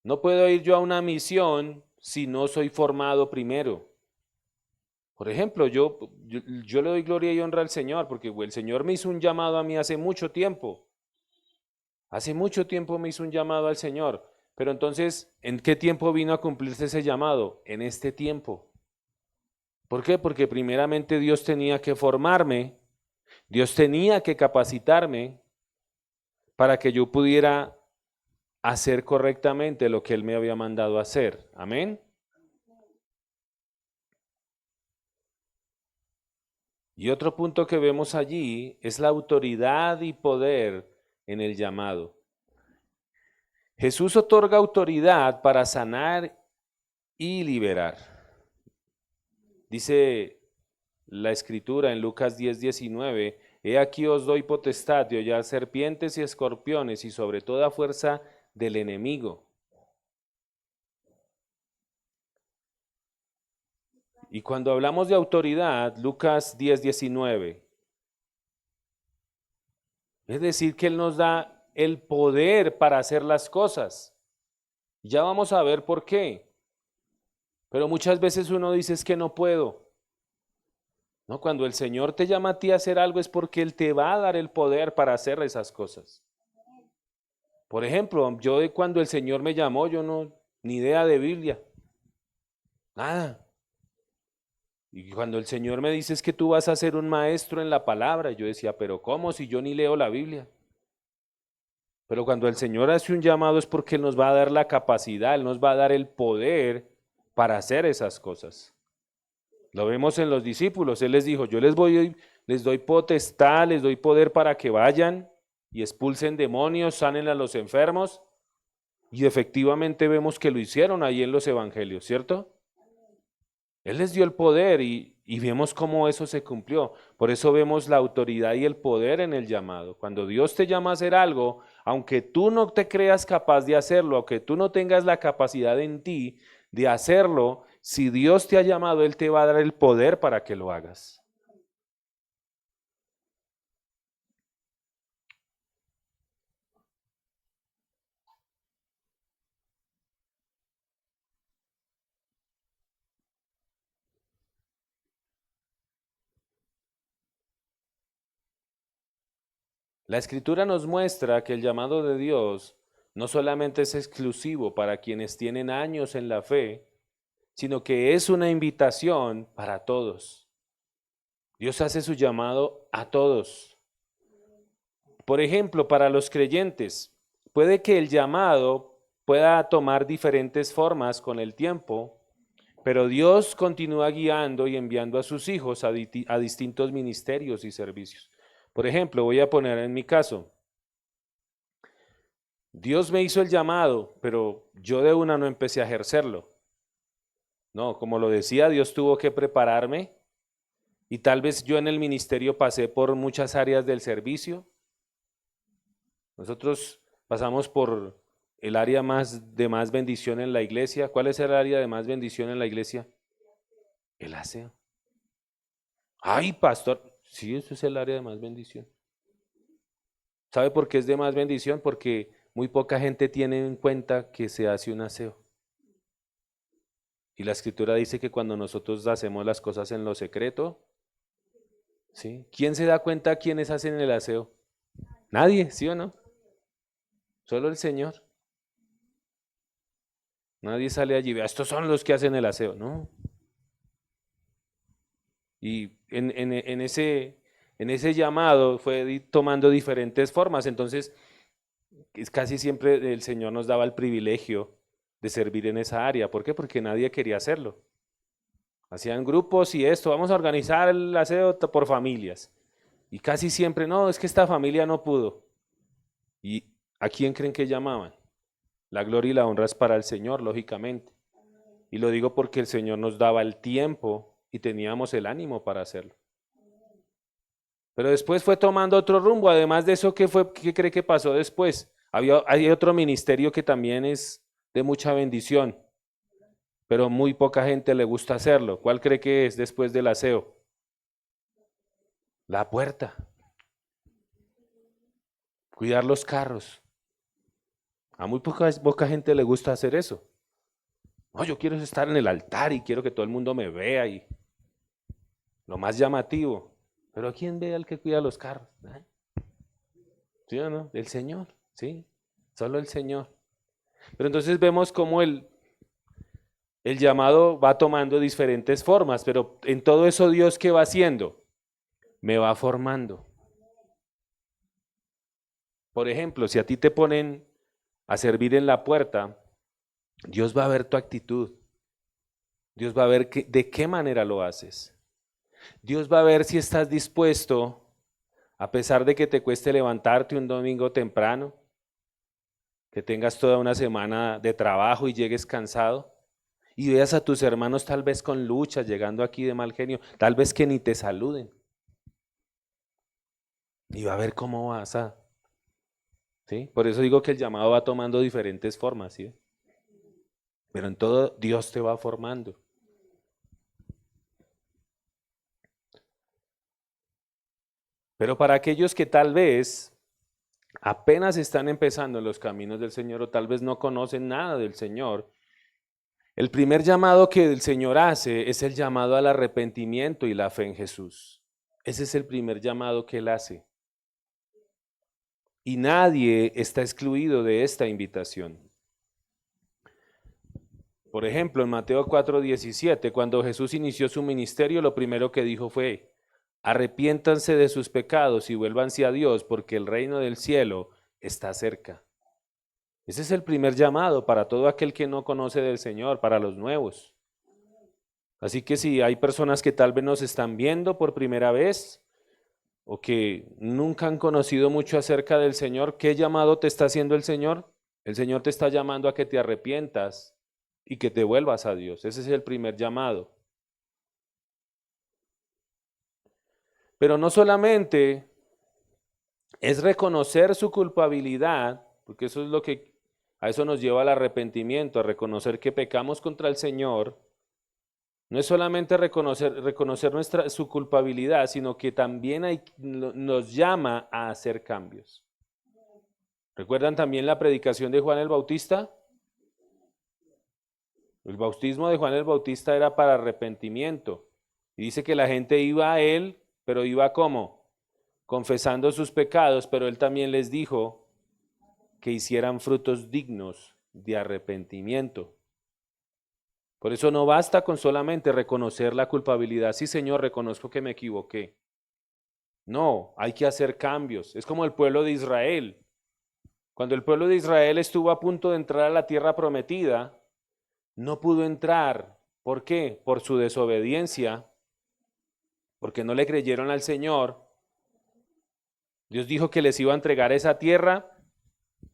No puedo ir yo a una misión si no soy formado primero. Por ejemplo, yo le doy gloria y honra al Señor porque el Señor me hizo un llamado a mí hace mucho tiempo. Hace mucho tiempo me hizo un llamado al Señor. Pero entonces, ¿en qué tiempo vino a cumplirse ese llamado? En este tiempo. ¿Por qué? Porque primeramente Dios tenía que formarme, Dios tenía que capacitarme para que yo pudiera hacer correctamente lo que Él me había mandado hacer. Amén. Y otro punto que vemos allí es la autoridad y poder en el llamado. Jesús otorga autoridad para sanar y liberar. Dice la escritura en Lucas 10:19, he aquí os doy potestad de hollar serpientes y escorpiones y sobre toda fuerza del enemigo. Y cuando hablamos de autoridad, Lucas 10:19, es decir, que Él nos da el poder para hacer las cosas. Ya vamos a ver por qué. Pero muchas veces uno dice es que no puedo. No, cuando el Señor te llama a ti a hacer algo es porque Él te va a dar el poder para hacer esas cosas. Por ejemplo, cuando el Señor me llamó, yo no, ni idea de Biblia. Nada. Y cuando el Señor me dice es que tú vas a ser un maestro en la palabra, yo decía, pero ¿cómo si yo ni leo la Biblia? Pero cuando el Señor hace un llamado es porque Él nos va a dar la capacidad, Él nos va a dar el poder para hacer esas cosas. Lo vemos en los discípulos, Él les dijo, yo les doy potestad, les doy poder para que vayan y expulsen demonios, sanen a los enfermos. Y efectivamente vemos que lo hicieron ahí en los evangelios, ¿cierto? Él les dio el poder y vemos cómo eso se cumplió. Por eso vemos la autoridad y el poder en el llamado. Cuando Dios te llama a hacer algo, aunque tú no te creas capaz de hacerlo, aunque tú no tengas la capacidad en ti de hacerlo, si Dios te ha llamado, Él te va a dar el poder para que lo hagas. La Escritura nos muestra que el llamado de Dios no solamente es exclusivo para quienes tienen años en la fe, sino que es una invitación para todos. Dios hace su llamado a todos. Por ejemplo, para los creyentes, puede que el llamado pueda tomar diferentes formas con el tiempo, pero Dios continúa guiando y enviando a sus hijos a distintos ministerios y servicios. Por ejemplo, voy a poner en mi caso, Dios me hizo el llamado, pero yo de una no empecé a ejercerlo. No, como lo decía, Dios tuvo que prepararme y tal vez yo en el ministerio pasé por muchas áreas del servicio. Nosotros pasamos por el área de más bendición en la iglesia. ¿Cuál es el área de más bendición en la iglesia? El aseo. Ay, pastor, sí, eso es el área de más bendición. ¿Sabe por qué es de más bendición? Porque muy poca gente tiene en cuenta que se hace un aseo. Y la escritura dice que cuando nosotros hacemos las cosas en lo secreto, ¿sí? ¿Quién se da cuenta quiénes hacen el aseo? Nadie, ¿sí o no? Solo el Señor. Nadie sale allí, vea, estos son los que hacen el aseo, ¿no? Y en ese llamado fue tomando diferentes formas. Entonces, casi siempre el Señor nos daba el privilegio de servir en esa área. ¿Por qué? Porque nadie quería hacerlo. Hacían grupos y esto, vamos a organizar el aseo por familias. Y casi siempre, no, es que esta familia no pudo. ¿Y a quién creen que llamaban? La gloria y la honra es para el Señor, lógicamente. Y lo digo porque el Señor nos daba el tiempo y teníamos el ánimo para hacerlo. Pero después fue tomando otro rumbo. Además de eso, ¿qué cree que pasó después? Hay otro ministerio que también es de mucha bendición, pero muy poca gente le gusta hacerlo. ¿Cuál cree que es después del aseo? La puerta. Cuidar los carros. A muy poca gente le gusta hacer eso. No, yo quiero estar en el altar y quiero que todo el mundo me vea. lo más llamativo. Pero ¿quién ve al que cuida los carros? ¿Sí o no? El Señor, ¿sí? Solo el Señor. Pero entonces vemos cómo el llamado va tomando diferentes formas, pero en todo eso Dios, ¿qué va haciendo? Me va formando. Por ejemplo, si a ti te ponen a servir en la puerta, Dios va a ver tu actitud. Dios va a ver de qué manera lo haces. Dios va a ver si estás dispuesto, a pesar de que te cueste levantarte un domingo temprano, que tengas toda una semana de trabajo y llegues cansado, y veas a tus hermanos tal vez con lucha, llegando aquí de mal genio, tal vez que ni te saluden. Y va a ver cómo vas a... ¿Sí? Por eso digo que el llamado va tomando diferentes formas, ¿sí? Pero en todo Dios te va formando. Pero para aquellos que tal vez apenas están empezando en los caminos del Señor o tal vez no conocen nada del Señor, el primer llamado que el Señor hace es el llamado al arrepentimiento y la fe en Jesús. Ese es el primer llamado que Él hace. Y nadie está excluido de esta invitación. Por ejemplo, en Mateo 4:17, cuando Jesús inició su ministerio, lo primero que dijo fue: arrepiéntanse de sus pecados y vuélvanse a Dios, porque el reino del cielo está cerca. Ese es el primer llamado para todo aquel que no conoce del Señor, para los nuevos. Así que si hay personas que tal vez nos están viendo por primera vez o que nunca han conocido mucho acerca del Señor, ¿qué llamado te está haciendo el Señor? El Señor te está llamando a que te arrepientas y que te vuelvas a Dios. Ese es el primer llamado. Pero no solamente es reconocer su culpabilidad, porque eso es lo que a eso nos lleva al arrepentimiento, a reconocer que pecamos contra el Señor. No es solamente reconocer su culpabilidad, sino que también nos llama a hacer cambios. ¿Recuerdan también la predicación de Juan el Bautista? El bautismo de Juan el Bautista era para arrepentimiento. Y dice que la gente iba a él, pero iba ¿cómo? Confesando sus pecados, pero él también les dijo que hicieran frutos dignos de arrepentimiento. Por eso no basta con solamente reconocer la culpabilidad. Sí, Señor, reconozco que me equivoqué. No, hay que hacer cambios. Es como el pueblo de Israel. Cuando el pueblo de Israel estuvo a punto de entrar a la tierra prometida, no pudo entrar. ¿Por qué? Por su desobediencia, porque no le creyeron al Señor. Dios dijo que les iba a entregar esa tierra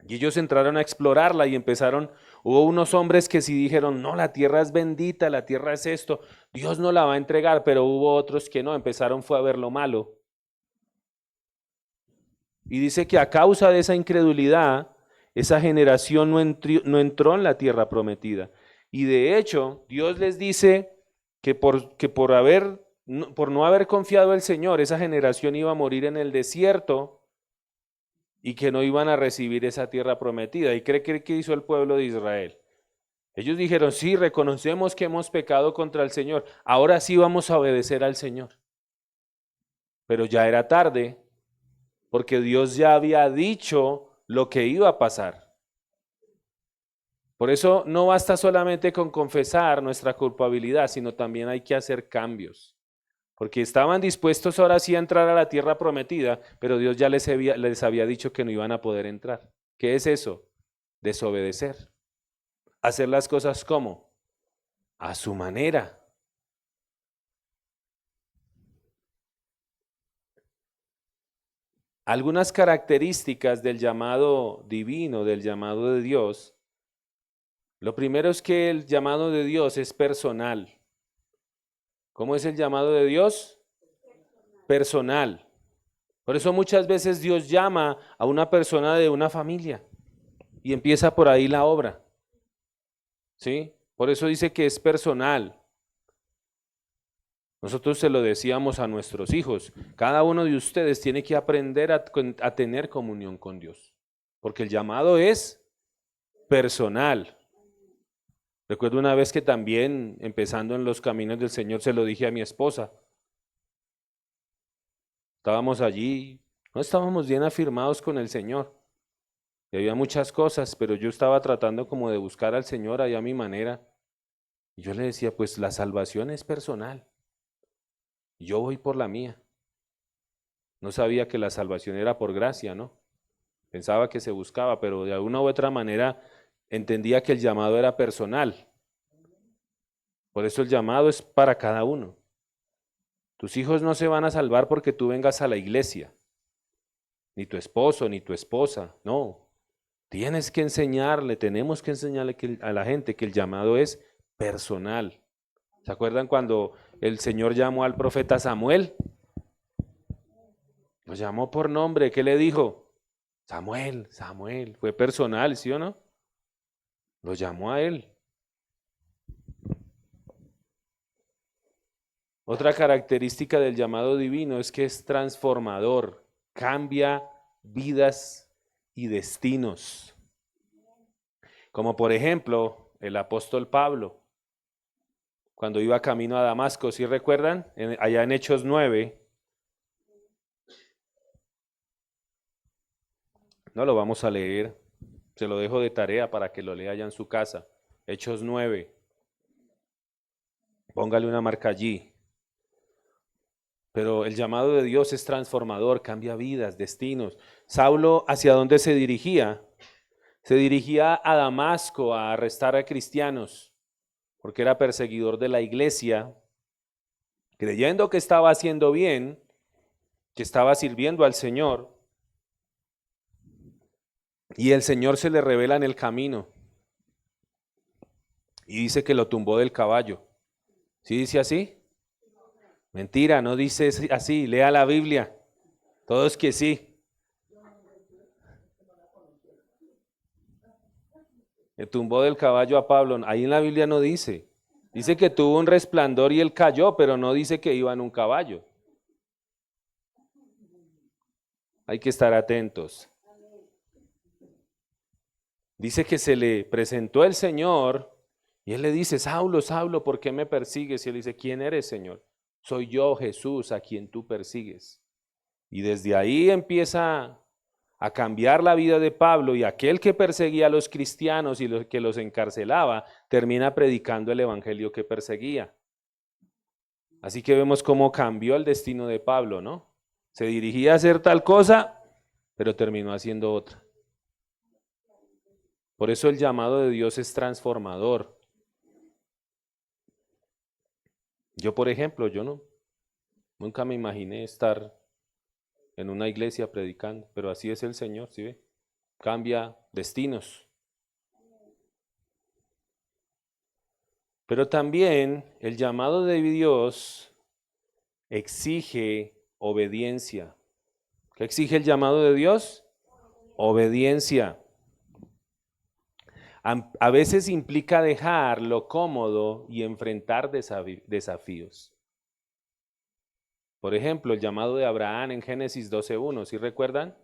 y ellos entraron a explorarla y hubo unos hombres que sí dijeron, no, la tierra es bendita, la tierra es esto, Dios no la va a entregar, pero hubo otros que no, fue a ver lo malo. Y dice que a causa de esa incredulidad, esa generación no entró en la tierra prometida. Y de hecho, Dios les dice que por no haber confiado en el Señor, esa generación iba a morir en el desierto y que no iban a recibir esa tierra prometida. ¿Y cree que hizo el pueblo de Israel? Ellos dijeron, sí, reconocemos que hemos pecado contra el Señor, ahora sí vamos a obedecer al Señor. Pero ya era tarde, porque Dios ya había dicho lo que iba a pasar. Por eso no basta solamente con confesar nuestra culpabilidad, sino también hay que hacer cambios. Porque estaban dispuestos ahora sí a entrar a la tierra prometida, pero Dios ya les había dicho que no iban a poder entrar. ¿Qué es eso? Desobedecer. Hacer las cosas ¿cómo? A su manera. Algunas características del llamado divino, del llamado de Dios. Lo primero es que el llamado de Dios es personal. ¿Cómo es el llamado de Dios? Personal. Por eso muchas veces Dios llama a una persona de una familia y empieza por ahí la obra. ¿Sí? Por eso dice que es personal. Nosotros se lo decíamos a nuestros hijos. Cada uno de ustedes tiene que aprender a tener comunión con Dios. Porque el llamado es personal. Recuerdo una vez que también, empezando en los caminos del Señor, se lo dije a mi esposa. Estábamos allí, no estábamos bien afirmados con el Señor. Y había muchas cosas, pero yo estaba tratando como de buscar al Señor ahí a mi manera. Y yo le decía, pues la salvación es personal. Yo voy por la mía. No sabía que la salvación era por gracia, ¿no? Pensaba que se buscaba, pero de alguna u otra manera entendía que el llamado era personal. Por eso el llamado es para cada uno. Tus hijos no se van a salvar porque tú vengas a la iglesia, ni tu esposo, ni tu esposa, no. Tienes que enseñarle, tenemos que enseñarle a la gente que el llamado es personal. ¿Se acuerdan cuando el Señor llamó al profeta Samuel? Lo llamó por nombre, ¿qué le dijo? Samuel, Samuel, fue personal, ¿sí o no? Lo llamó a él. Otra característica del llamado divino es que es transformador, cambia vidas y destinos. Como por ejemplo, el apóstol Pablo, cuando iba camino a Damasco, ¿sí recuerdan? Allá en Hechos 9, no lo vamos a leer, se lo dejo de tarea para que lo lea allá en su casa. Hechos 9, póngale una marca allí. Pero el llamado de Dios es transformador, cambia vidas, destinos. Saulo, ¿hacia dónde se dirigía? Se dirigía a Damasco a arrestar a cristianos, porque era perseguidor de la iglesia, creyendo que estaba haciendo bien, que estaba sirviendo al Señor. Y el Señor se le revela en el camino y dice que lo tumbó del caballo. ¿Sí dice así? Mentira, no dice así, lea la Biblia. Todos que sí. Le tumbó del caballo a Pablo. Ahí en la Biblia no dice. Dice que tuvo un resplandor y él cayó, pero no dice que iba en un caballo. Hay que estar atentos. Dice que se le presentó el Señor y él le dice, Saulo, Saulo, ¿por qué me persigues? Y él dice, ¿quién eres, Señor? Soy yo, Jesús, a quien tú persigues. Y desde ahí empieza a cambiar la vida de Pablo, y aquel que perseguía a los cristianos y que los encarcelaba, termina predicando el evangelio que perseguía. Así que vemos cómo cambió el destino de Pablo, ¿no? Se dirigía a hacer tal cosa, pero terminó haciendo otra. Por eso el llamado de Dios es transformador. Yo, por ejemplo, nunca me imaginé estar en una iglesia predicando, pero así es el Señor, ¿sí ve? Cambia destinos. Pero también el llamado de Dios exige obediencia. ¿Qué exige el llamado de Dios? Obediencia. A veces implica dejar lo cómodo y enfrentar desafíos. Por ejemplo, el llamado de Abraham en Génesis 12:1, ¿sí recuerdan?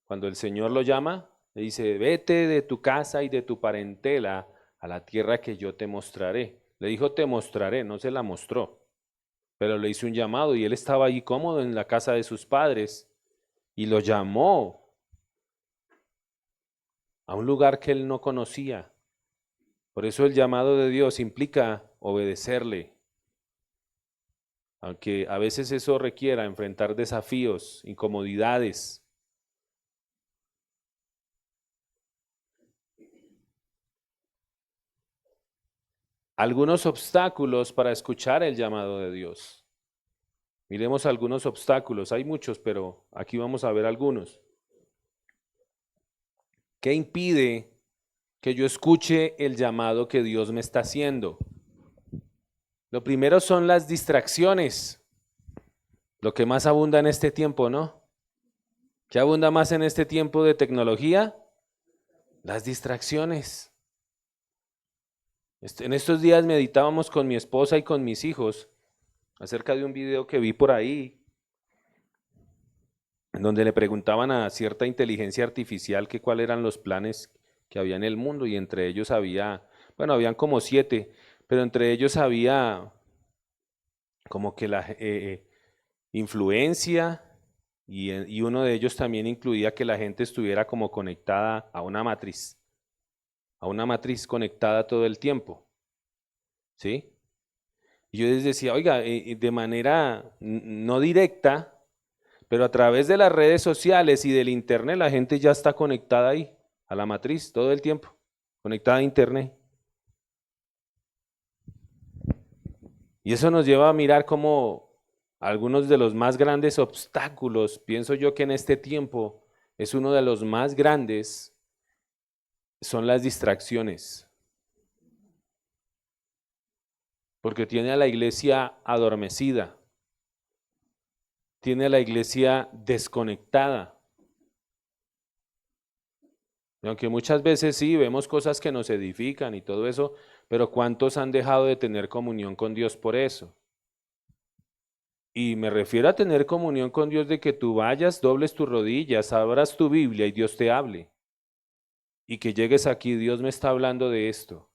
Cuando el Señor lo llama, le dice, vete de tu casa y de tu parentela a la tierra que yo te mostraré. Le dijo, te mostraré, no se la mostró, pero le hizo un llamado y él estaba allí cómodo en la casa de sus padres y lo llamó a un lugar que él no conocía. Por eso el llamado de Dios implica obedecerle, aunque a veces eso requiera enfrentar desafíos, incomodidades. Algunos obstáculos para escuchar el llamado de Dios. Miremos algunos obstáculos, hay muchos, pero aquí vamos a ver algunos. ¿Qué impide que yo escuche el llamado que Dios me está haciendo? Lo primero son las distracciones, lo que más abunda en este tiempo, ¿no? ¿Qué abunda más en este tiempo de tecnología? Las distracciones. En estos días meditábamos con mi esposa y con mis hijos acerca de un video que vi por ahí, en donde le preguntaban a cierta inteligencia artificial que cuáles eran los planes que había en el mundo, y entre ellos habían como 7, pero entre ellos había como que influencia, y uno de ellos también incluía que la gente estuviera como conectada a una matriz conectada todo el tiempo, ¿sí? Y yo les decía, oiga, de manera no directa, pero a través de las redes sociales y del internet la gente ya está conectada ahí, a la matriz todo el tiempo, conectada a internet. Y eso nos lleva a mirar cómo algunos de los más grandes obstáculos, pienso yo que en este tiempo es uno de los más grandes, son las distracciones. Porque tiene a la iglesia adormecida, tiene a la iglesia desconectada. Y aunque muchas veces sí vemos cosas que nos edifican y todo eso, pero ¿cuántos han dejado de tener comunión con Dios por eso? Y me refiero a tener comunión con Dios de que tú vayas, dobles tus rodillas, abras tu Biblia y Dios te hable. Y que llegues aquí, Dios me está hablando de esto.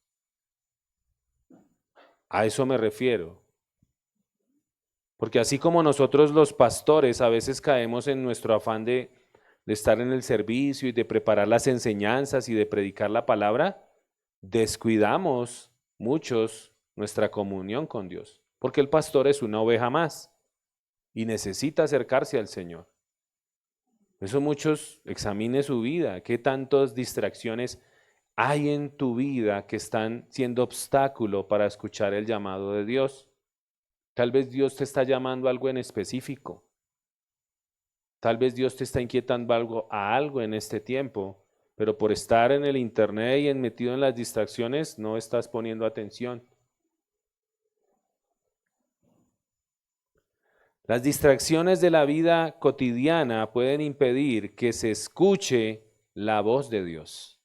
A eso me refiero. Porque así como nosotros los pastores a veces caemos en nuestro afán de estar en el servicio y de preparar las enseñanzas y de predicar la palabra, descuidamos muchos nuestra comunión con Dios. Porque el pastor es una oveja más y necesita acercarse al Señor. Por eso muchos examine su vida, qué tantas distracciones hay en tu vida que están siendo obstáculo para escuchar el llamado de Dios. Tal vez Dios te está llamando a algo en específico. Tal vez Dios te está inquietando a algo en este tiempo, pero por estar en el internet y metido en las distracciones no estás poniendo atención. Las distracciones de la vida cotidiana pueden impedir que se escuche la voz de Dios.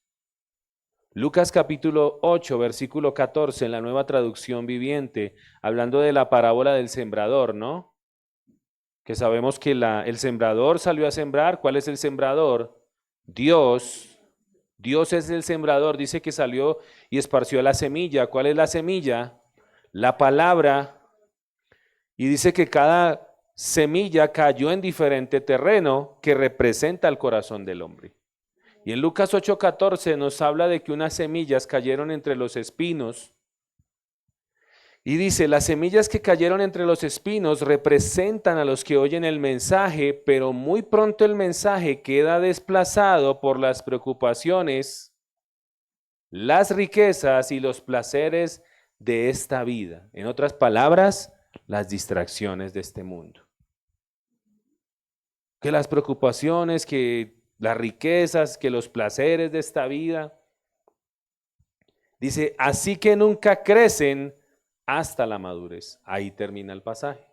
Lucas capítulo 8, versículo 14, en la Nueva Traducción Viviente, hablando de la parábola del sembrador, ¿no? Que sabemos que el sembrador salió a sembrar. ¿Cuál es el sembrador? Dios. Dios es el sembrador. Dice que salió y esparció la semilla. ¿Cuál es la semilla? La palabra. Y dice que cada semilla cayó en diferente terreno que representa el corazón del hombre. Y en Lucas 8:14 nos habla de que unas semillas cayeron entre los espinos. Y dice, las semillas que cayeron entre los espinos representan a los que oyen el mensaje, pero muy pronto el mensaje queda desplazado por las preocupaciones, las riquezas y los placeres de esta vida. En otras palabras, las distracciones de este mundo. Que las preocupaciones, que las riquezas, que los placeres de esta vida. Dice, así que nunca crecen hasta la madurez. Ahí termina el pasaje.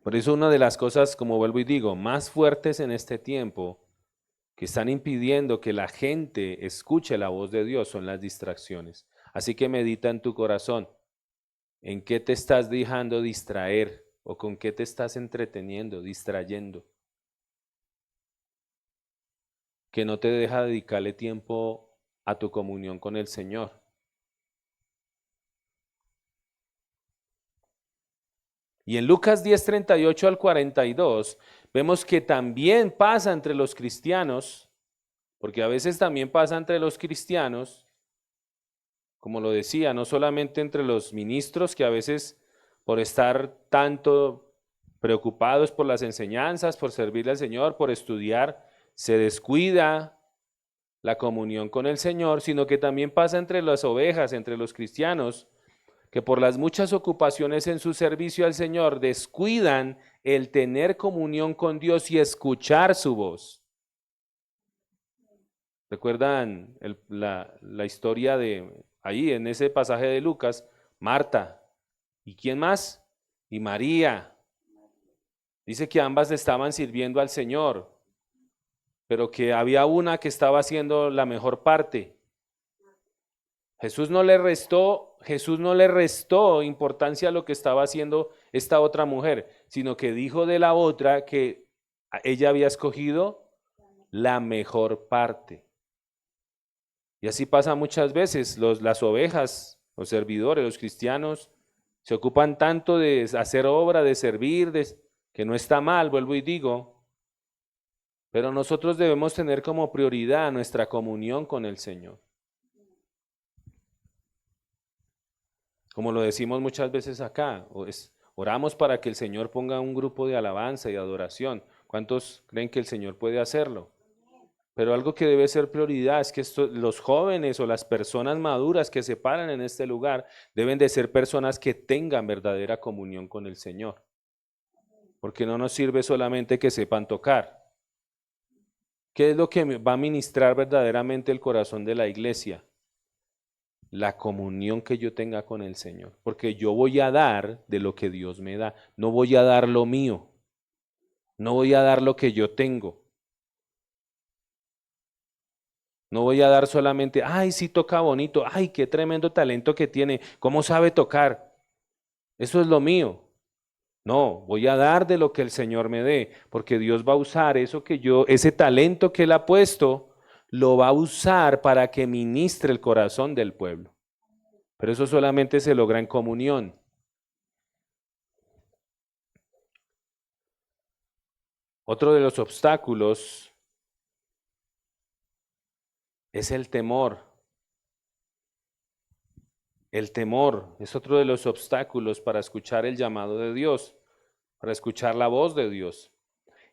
Por eso una de las cosas, como vuelvo y digo, más fuertes en este tiempo, que están impidiendo que la gente escuche la voz de Dios, son las distracciones. Así que medita en tu corazón, ¿en qué te estás dejando distraer? ¿O con qué te estás entreteniendo, distrayendo? Que no te deja dedicarle tiempo a tu comunión con el Señor. Y en Lucas 10:38 al 42 vemos que también pasa entre los cristianos, porque a veces también pasa entre los cristianos, como lo decía, no solamente entre los ministros, que a veces por estar tanto preocupados por las enseñanzas, por servirle al Señor, por estudiar, se descuida la comunión con el Señor, sino que también pasa entre las ovejas, entre los cristianos, que por las muchas ocupaciones en su servicio al Señor descuidan el tener comunión con Dios y escuchar su voz. ¿Recuerdan la historia de ahí en ese pasaje de Lucas? Marta. ¿Y quién más? Y María. Dice que ambas estaban sirviendo al Señor, pero que había una que estaba haciendo la mejor parte. Jesús no le restó importancia a lo que estaba haciendo esta otra mujer, sino que dijo de la otra que ella había escogido la mejor parte. Y así pasa muchas veces, las ovejas, los servidores, los cristianos, Se ocupan tanto de hacer obra, de servir, que no está mal, vuelvo y digo, pero nosotros debemos tener como prioridad nuestra comunión con el Señor. Como lo decimos muchas veces acá, oramos para que el Señor ponga un grupo de alabanza y adoración. ¿Cuántos creen que el Señor puede hacerlo? Pero algo que debe ser prioridad es que los jóvenes o las personas maduras que se paran en este lugar deben de ser personas que tengan verdadera comunión con el Señor. Porque no nos sirve solamente que sepan tocar. ¿Qué es lo que va a ministrar verdaderamente el corazón de la iglesia? La comunión que yo tenga con el Señor. Porque yo voy a dar de lo que Dios me da. No voy a dar lo mío. No voy a dar lo que yo tengo. No voy a dar solamente, ay, sí toca bonito, ay, qué tremendo talento que tiene, cómo sabe tocar. Eso es lo mío. No, voy a dar de lo que el Señor me dé, porque Dios va a usar eso que ese talento que Él ha puesto, lo va a usar para que ministre el corazón del pueblo. Pero eso solamente se logra en comunión. Otro de los obstáculos es el temor. El temor es otro de los obstáculos para escuchar el llamado de Dios, para escuchar la voz de Dios.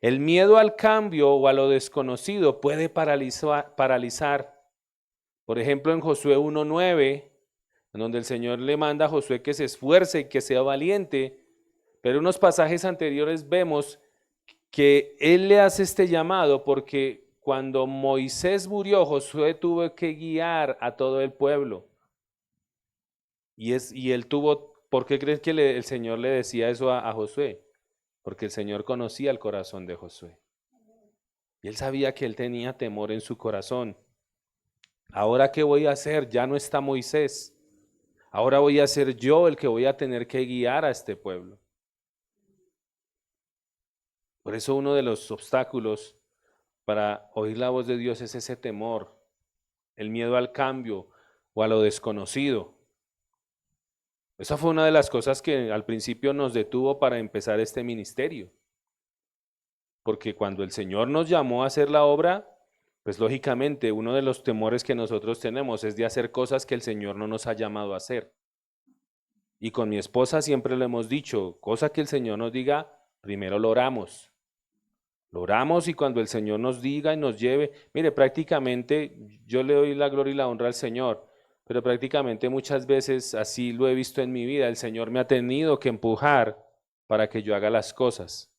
El miedo al cambio o a lo desconocido puede paralizar. Por ejemplo, en Josué 1:9, en donde el Señor le manda a Josué que se esfuerce y que sea valiente, pero en unos pasajes anteriores vemos que Él le hace este llamado porque cuando Moisés murió, Josué tuvo que guiar a todo el pueblo. Y él tuvo, ¿por qué crees que el Señor le decía eso a Josué? Porque el Señor conocía el corazón de Josué. Y él sabía que él tenía temor en su corazón. ¿Ahora qué voy a hacer? Ya no está Moisés. Ahora voy a ser yo el que voy a tener que guiar a este pueblo. Por eso uno de los obstáculos para oír la voz de Dios es ese temor, el miedo al cambio o a lo desconocido. Esa fue una de las cosas que al principio nos detuvo para empezar este ministerio. Porque cuando el Señor nos llamó a hacer la obra, pues lógicamente uno de los temores que nosotros tenemos es de hacer cosas que el Señor no nos ha llamado a hacer. Y con mi esposa siempre le hemos dicho, cosa que el Señor nos diga, primero lo oramos. Lo oramos y cuando el Señor nos diga y nos lleve, mire, prácticamente yo le doy la gloria y la honra al Señor, pero prácticamente muchas veces así lo he visto en mi vida, el Señor me ha tenido que empujar para que yo haga las cosas.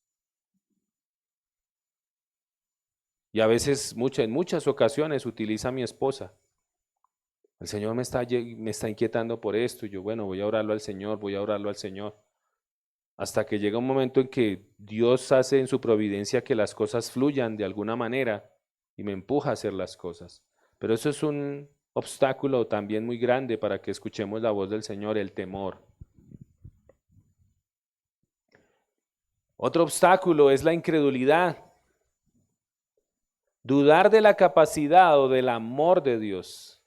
Y a veces, en muchas ocasiones utiliza a mi esposa. El Señor me está inquietando por esto. Y yo, bueno, voy a orarlo al Señor, voy a orarlo al Señor. Hasta que llega un momento en que Dios hace en su providencia que las cosas fluyan de alguna manera y me empuja a hacer las cosas. Pero eso es un obstáculo también muy grande para que escuchemos la voz del Señor, el temor. Otro obstáculo es la incredulidad. Dudar de la capacidad o del amor de Dios.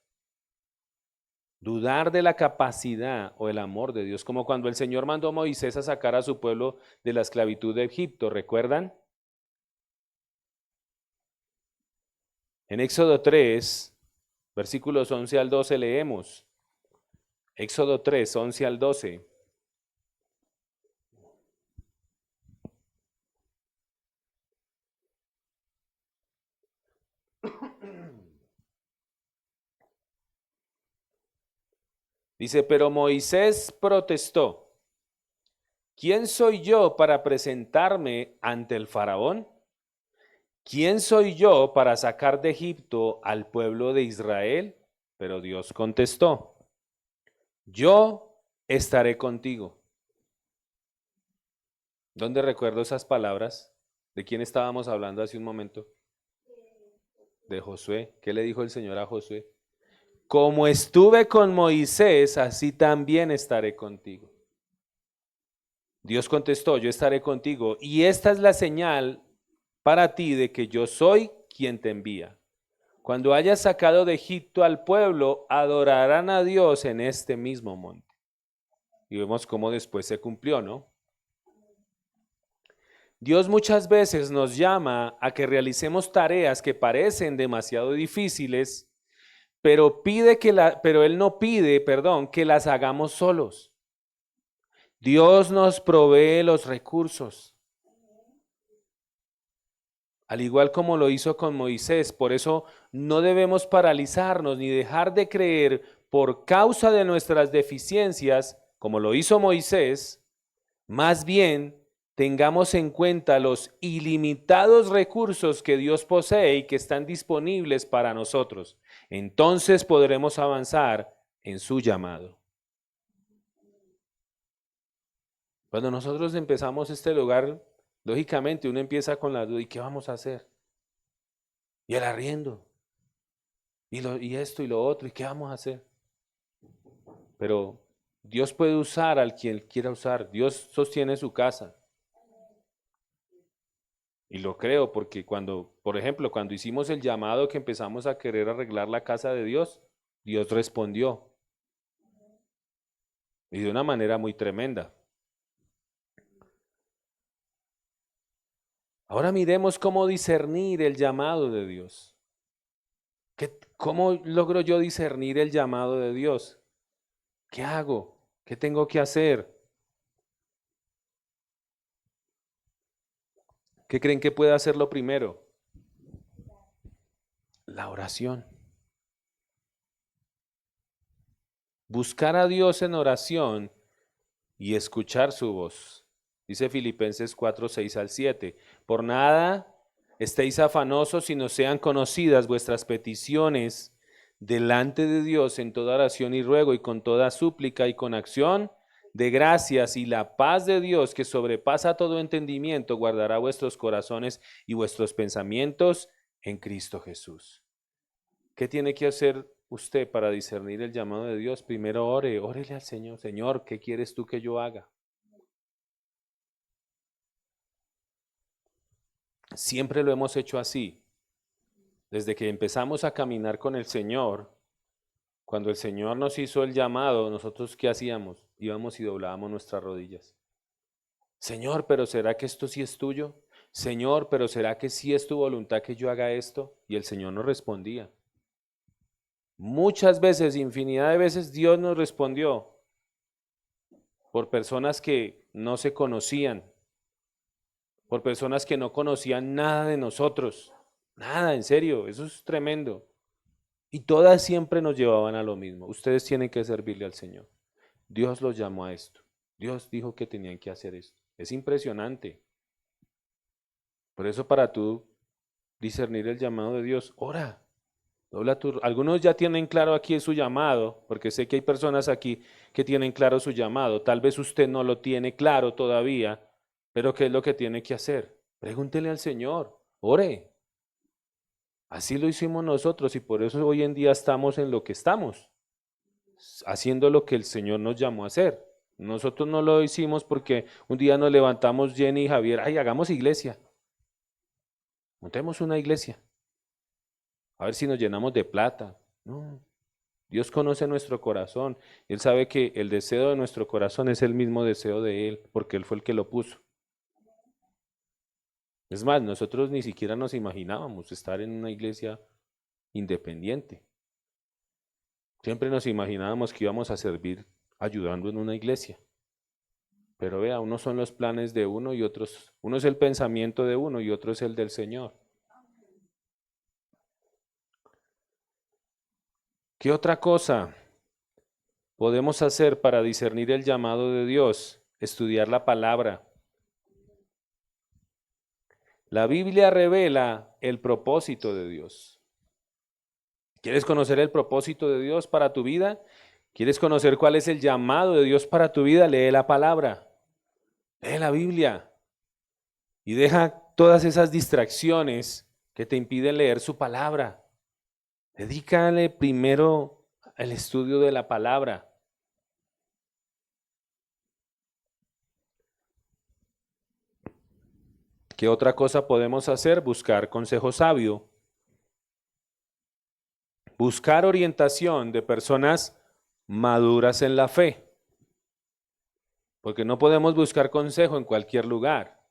Dudar de la capacidad o el amor de Dios, como cuando el Señor mandó a Moisés a sacar a su pueblo de la esclavitud de Egipto, ¿recuerdan? En Éxodo 3, versículos 11 al 12 leemos. Éxodo 3, 11 al 12. Dice, pero Moisés protestó, ¿quién soy yo para presentarme ante el faraón? ¿Quién soy yo para sacar de Egipto al pueblo de Israel? Pero Dios contestó, yo estaré contigo. ¿Dónde recuerdo esas palabras? ¿De quién estábamos hablando hace un momento? De Josué. ¿Qué le dijo el Señor a Josué? Como estuve con Moisés, así también estaré contigo. Dios contestó, yo estaré contigo. Y esta es la señal para ti de que yo soy quien te envía. Cuando hayas sacado de Egipto al pueblo, adorarán a Dios en este mismo monte. y vemos cómo después se cumplió, ¿no? Dios muchas veces nos llama a que realicemos tareas que parecen demasiado difíciles, pero Él no pide, perdón, que las hagamos solos. Dios nos provee los recursos, al igual como lo hizo con Moisés. Por eso no debemos paralizarnos ni dejar de creer por causa de nuestras deficiencias, como lo hizo Moisés. Más bien, tengamos en cuenta los ilimitados recursos que Dios posee y que están disponibles para nosotros. Entonces podremos avanzar en su llamado. Cuando nosotros empezamos este lugar, lógicamente uno empieza con la duda, ¿y qué vamos a hacer? Y el arriendo, y esto y lo otro, ¿y qué vamos a hacer? Pero Dios puede usar al quien quiera usar. Dios sostiene su casa. Y lo creo porque por ejemplo, cuando hicimos el llamado que empezamos a querer arreglar la casa de Dios, Dios respondió. Y de una manera muy tremenda. Ahora miremos cómo discernir el llamado de Dios. ¿Cómo logro yo discernir el llamado de Dios? ¿Qué hago? ¿Qué tengo que hacer? ¿Qué creen que puede hacer lo primero? La oración. Buscar a Dios en oración y escuchar su voz. Dice Filipenses 4, 6 al 7. Por nada estéis afanosos, sino sean conocidas vuestras peticiones delante de Dios en toda oración y ruego y con toda súplica y con acción de gracias, y la paz de Dios que sobrepasa todo entendimiento guardará vuestros corazones y vuestros pensamientos en Cristo Jesús. ¿Qué tiene que hacer usted para discernir el llamado de Dios? Primero órele al Señor. Señor, ¿qué quieres tú que yo haga? Siempre lo hemos hecho así. Desde que empezamos a caminar con el Señor, cuando el Señor nos hizo el llamado, nosotros ¿qué hacíamos? Íbamos y doblábamos nuestras rodillas. Señor, pero ¿será que esto sí es tuyo? Señor, pero ¿será que sí es tu voluntad que yo haga esto? Y el Señor nos respondía. Muchas veces, infinidad de veces, Dios nos respondió por personas que no se conocían, por personas que no conocían nada de nosotros. Nada, en serio, eso es tremendo. Y todas siempre nos llevaban a lo mismo. Ustedes tienen que servirle al Señor. Dios los llamó a esto. Dios dijo que tenían que hacer esto. Es impresionante. Por eso para tú discernir el llamado de Dios, ora. Algunos ya tienen claro aquí su llamado, porque sé que hay personas aquí que tienen claro su llamado. Tal vez usted no lo tiene claro todavía, pero ¿qué es lo que tiene que hacer? Pregúntele al Señor, ore. Así lo hicimos nosotros y por eso hoy en día estamos en lo que estamos, haciendo lo que el Señor nos llamó a hacer. Nosotros no lo hicimos porque un día nos levantamos Jenny y Javier, ay, hagamos iglesia. Montemos una iglesia. A ver si nos llenamos de plata. No, Dios conoce nuestro corazón. Él sabe que el deseo de nuestro corazón es el mismo deseo de Él, porque Él fue el que lo puso. Es más, nosotros ni siquiera nos imaginábamos estar en una iglesia independiente. Siempre nos imaginábamos que íbamos a servir ayudando en una iglesia. Pero vea, unos son los planes de uno y otros, uno es el pensamiento de uno y otro es el del Señor. ¿Qué otra cosa podemos hacer para discernir el llamado de Dios? Estudiar la palabra. La Biblia revela el propósito de Dios. ¿Quieres conocer el propósito de Dios para tu vida? ¿Quieres conocer cuál es el llamado de Dios para tu vida? Lee la palabra. Lee la Biblia. Y deja todas esas distracciones que te impiden leer su palabra. Dedícale primero al estudio de la palabra. ¿Qué otra cosa podemos hacer? Buscar consejo sabio. Buscar orientación de personas maduras en la fe. porque no podemos buscar consejo en cualquier lugar.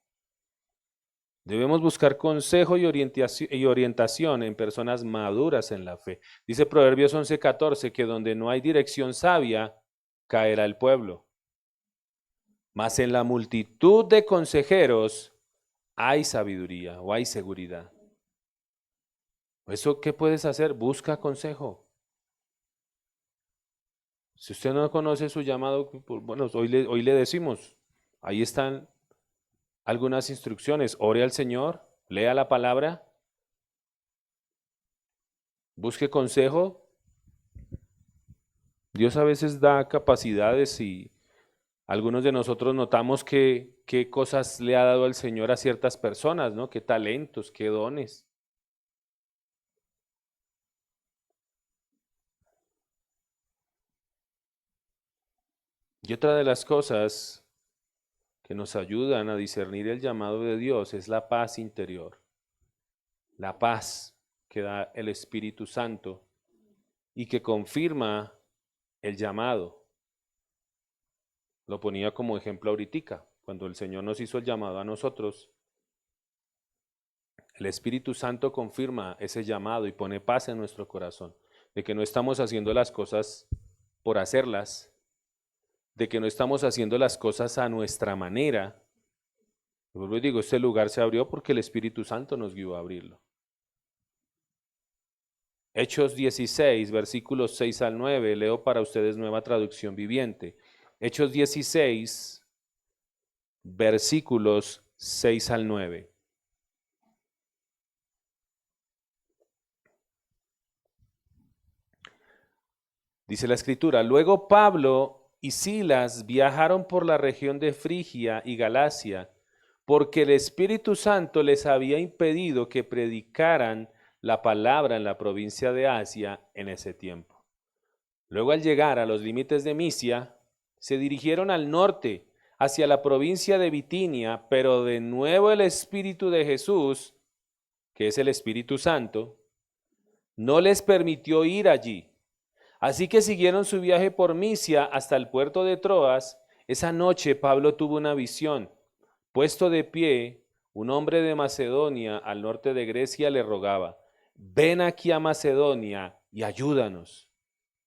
Debemos buscar consejo y orientación en personas maduras en la fe. Dice Proverbios 11:14 que donde no hay dirección sabia, caerá el pueblo. Mas en la multitud de consejeros hay sabiduría o hay seguridad. ¿Eso qué puedes hacer? Busca consejo. Si usted no conoce su llamado, bueno, hoy le decimos, ahí están algunas instrucciones. Ore al Señor, lea la palabra, busque consejo. Dios a veces da capacidades y algunos de nosotros notamos qué cosas le ha dado el Señor a ciertas personas, ¿no? Qué talentos, qué dones. Y otra de las cosas que nos ayudan a discernir el llamado de Dios es la paz interior. La paz que da el Espíritu Santo y que confirma el llamado. Lo ponía como ejemplo ahorita, cuando el Señor nos hizo el llamado a nosotros. El Espíritu Santo confirma ese llamado y pone paz en nuestro corazón, de que no estamos haciendo las cosas por hacerlas, de que no estamos haciendo las cosas a nuestra manera. Y vuelvo y digo, este lugar se abrió porque el Espíritu Santo nos guió a abrirlo. Hechos 16, versículos 6 al 9, leo para ustedes Nueva Traducción Viviente. Hechos 16, versículos 6 al 9. Dice la Escritura, luego Pablo y Silas viajaron por la región de Frigia y Galacia, porque el Espíritu Santo les había impedido que predicaran la palabra en la provincia de Asia en ese tiempo. Luego al llegar a los límites de Misia, se dirigieron al norte, hacia la provincia de Bitinia, pero de nuevo el Espíritu de Jesús, que es el Espíritu Santo, no les permitió ir allí. Así que siguieron su viaje por Misia hasta el puerto de Troas. Esa noche Pablo tuvo una visión. Puesto de pie, un hombre de Macedonia, al norte de Grecia, le rogaba, ven aquí a Macedonia y ayúdanos.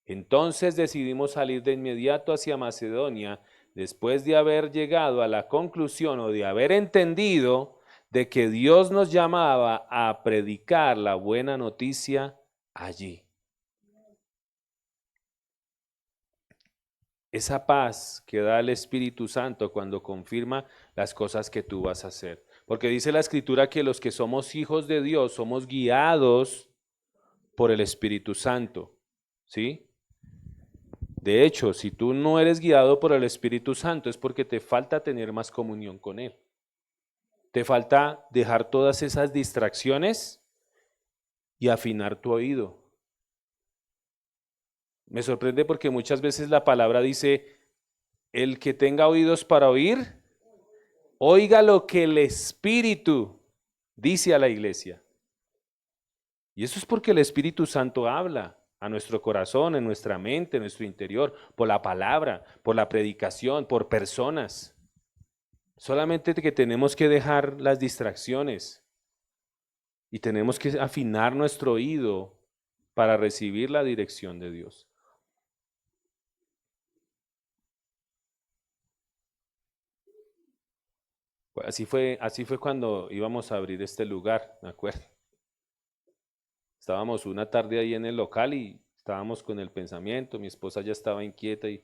Entonces decidimos salir de inmediato hacia Macedonia, después de haber llegado a la conclusión o de haber entendido de que Dios nos llamaba a predicar la buena noticia allí. Esa paz que da el Espíritu Santo cuando confirma las cosas que tú vas a hacer. Porque dice la Escritura que los que somos hijos de Dios somos guiados por el Espíritu Santo. ¿Sí? De hecho, si tú no eres guiado por el Espíritu Santo es porque te falta tener más comunión con Él. Te falta dejar todas esas distracciones y afinar tu oído. Me sorprende porque muchas veces la palabra dice, el que tenga oídos para oír, oiga lo que el Espíritu dice a la iglesia. Y eso es porque el Espíritu Santo habla a nuestro corazón, en nuestra mente, en nuestro interior, por la palabra, por la predicación, por personas. Solamente que tenemos que dejar las distracciones y tenemos que afinar nuestro oído para recibir la dirección de Dios. Así fue cuando íbamos a abrir este lugar, me acuerdo. Estábamos una tarde ahí en el local y estábamos con el pensamiento, mi esposa ya estaba inquieta y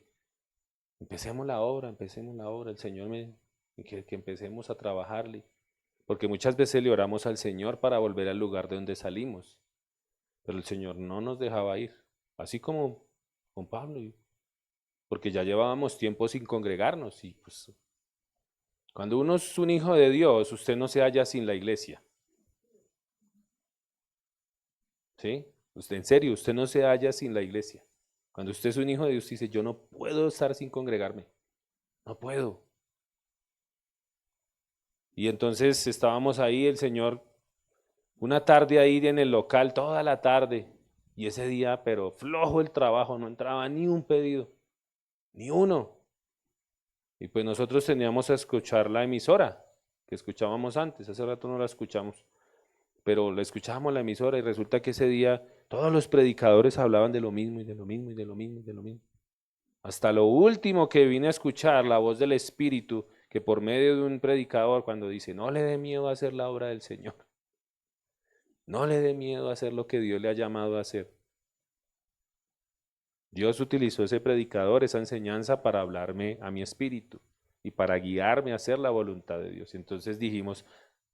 empecemos la obra, el Señor que empecemos a trabajarle. Porque muchas veces le oramos al Señor para volver al lugar de donde salimos, pero el Señor no nos dejaba ir, así como con Pablo, porque ya llevábamos tiempo sin congregarnos y pues cuando uno es un hijo de Dios, usted no se halla sin la iglesia. ¿Sí? Usted, en serio, usted no se halla sin la iglesia. Cuando usted es un hijo de Dios, dice, yo no puedo estar sin congregarme. No puedo. Y entonces estábamos ahí, el Señor, una tarde ahí en el local, toda la tarde. Y ese día, pero flojo el trabajo, no entraba ni un pedido, ni uno. Y pues nosotros teníamos a escuchar la emisora que escuchábamos antes, hace rato no la escuchamos, pero la escuchábamos la emisora y resulta que ese día todos los predicadores hablaban de lo mismo y de lo mismo y de lo mismo y de lo mismo. Hasta lo último que vine a escuchar, la voz del Espíritu, que por medio de un predicador cuando dice, no le dé miedo a hacer la obra del Señor, no le dé miedo a hacer lo que Dios le ha llamado a hacer. Dios utilizó ese predicador, esa enseñanza para hablarme a mi espíritu y para guiarme a hacer la voluntad de Dios. Entonces dijimos,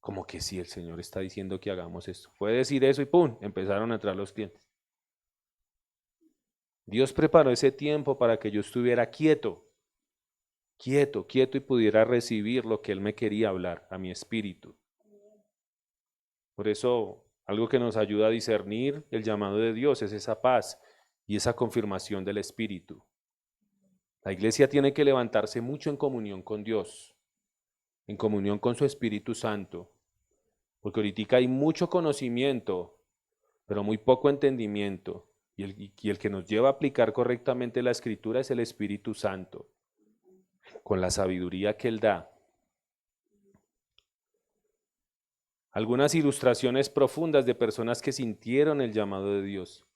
como que sí, el Señor está diciendo que hagamos esto. Fue decir eso y ¡pum! Empezaron a entrar los clientes. Dios preparó ese tiempo para que yo estuviera quieto y pudiera recibir lo que Él me quería hablar a mi espíritu. Por eso, algo que nos ayuda a discernir el llamado de Dios es esa paz y esa confirmación del Espíritu. La iglesia tiene que levantarse mucho en comunión con Dios, en comunión con su Espíritu Santo, porque ahorita hay mucho conocimiento, pero muy poco entendimiento, y el que nos lleva a aplicar correctamente la Escritura es el Espíritu Santo, con la sabiduría que Él da. Algunas ilustraciones profundas de personas que sintieron el llamado de Dios.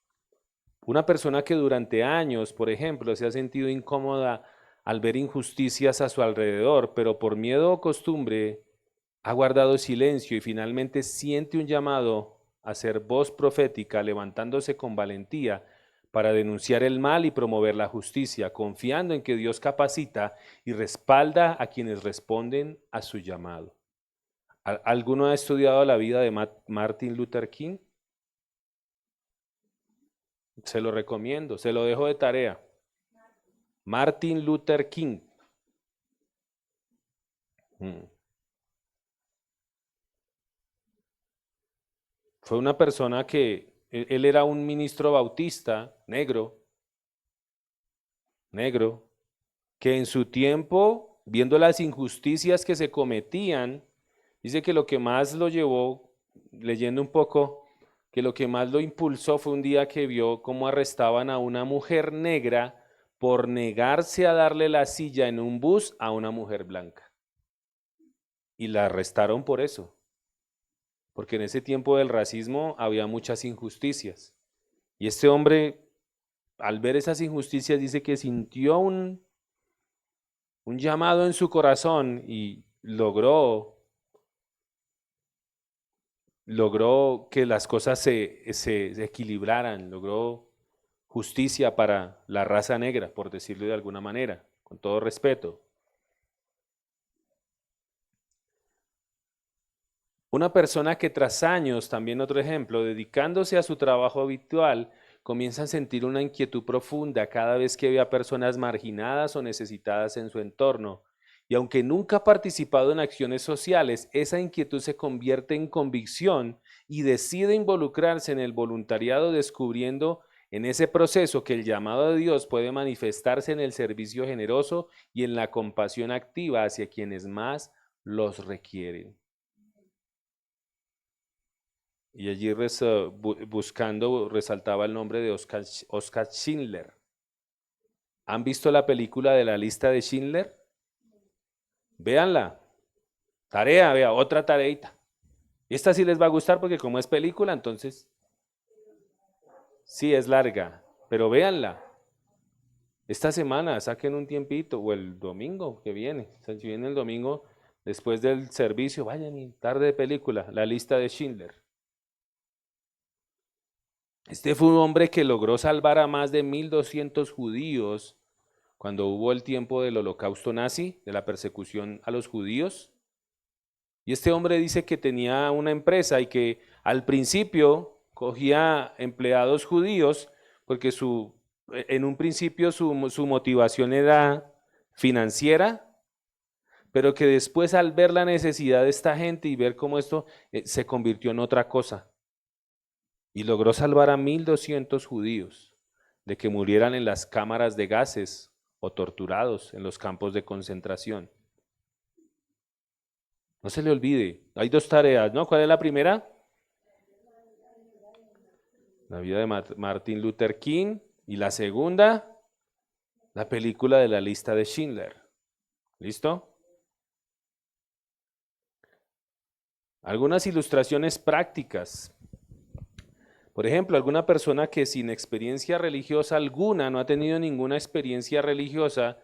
Una persona que durante años, por ejemplo, se ha sentido incómoda al ver injusticias a su alrededor, pero por miedo o costumbre ha guardado silencio y finalmente siente un llamado a ser voz profética, levantándose con valentía para denunciar el mal y promover la justicia, confiando en que Dios capacita y respalda a quienes responden a su llamado. ¿Alguno ha estudiado la vida de Martin Luther King? Se lo recomiendo, se lo dejo de tarea. Martin Luther King. Fue una persona que, él era un ministro bautista, negro, que en su tiempo, viendo las injusticias que se cometían, dice que lo que más lo llevó, leyendo un poco, que lo que más lo impulsó fue un día que vio cómo arrestaban a una mujer negra por negarse a darle la silla en un bus a una mujer blanca. Y la arrestaron por eso, porque en ese tiempo del racismo había muchas injusticias. Y este hombre, al ver esas injusticias, dice que sintió un llamado en su corazón y logró que las cosas se equilibraran, logró justicia para la raza negra, por decirlo de alguna manera, con todo respeto. Una persona que tras años, también otro ejemplo, dedicándose a su trabajo habitual, comienza a sentir una inquietud profunda cada vez que ve a personas marginadas o necesitadas en su entorno. Y aunque nunca ha participado en acciones sociales, esa inquietud se convierte en convicción y decide involucrarse en el voluntariado, descubriendo en ese proceso que el llamado de Dios puede manifestarse en el servicio generoso y en la compasión activa hacia quienes más los requieren. Y allí buscando resaltaba el nombre de Oskar Schindler. ¿Han visto la película de la lista de Schindler? Véanla. Tarea, vea, otra tareita. Esta sí les va a gustar porque como es película, entonces sí es larga, pero véanla. Esta semana saquen un tiempito, o el domingo que viene. O sea, si viene el domingo después del servicio, vayan y tarde de película, la lista de Schindler. Este fue un hombre que logró salvar a más de 1.200 judíos cuando hubo el tiempo del holocausto nazi, de la persecución a los judíos. Y este hombre dice que tenía una empresa y que al principio cogía empleados judíos porque en un principio su motivación era financiera, pero que después al ver la necesidad de esta gente y ver cómo esto se convirtió en otra cosa. Y logró salvar a 1.200 judíos de que murieran en las cámaras de gases o torturados en los campos de concentración. No se le olvide, hay dos tareas, ¿no? ¿Cuál es la primera? La vida de Martin Luther King. Y la segunda, la película de la lista de Schindler. ¿Listo? Algunas ilustraciones prácticas. Por ejemplo, alguna persona que sin experiencia religiosa alguna, no ha tenido ninguna experiencia religiosa,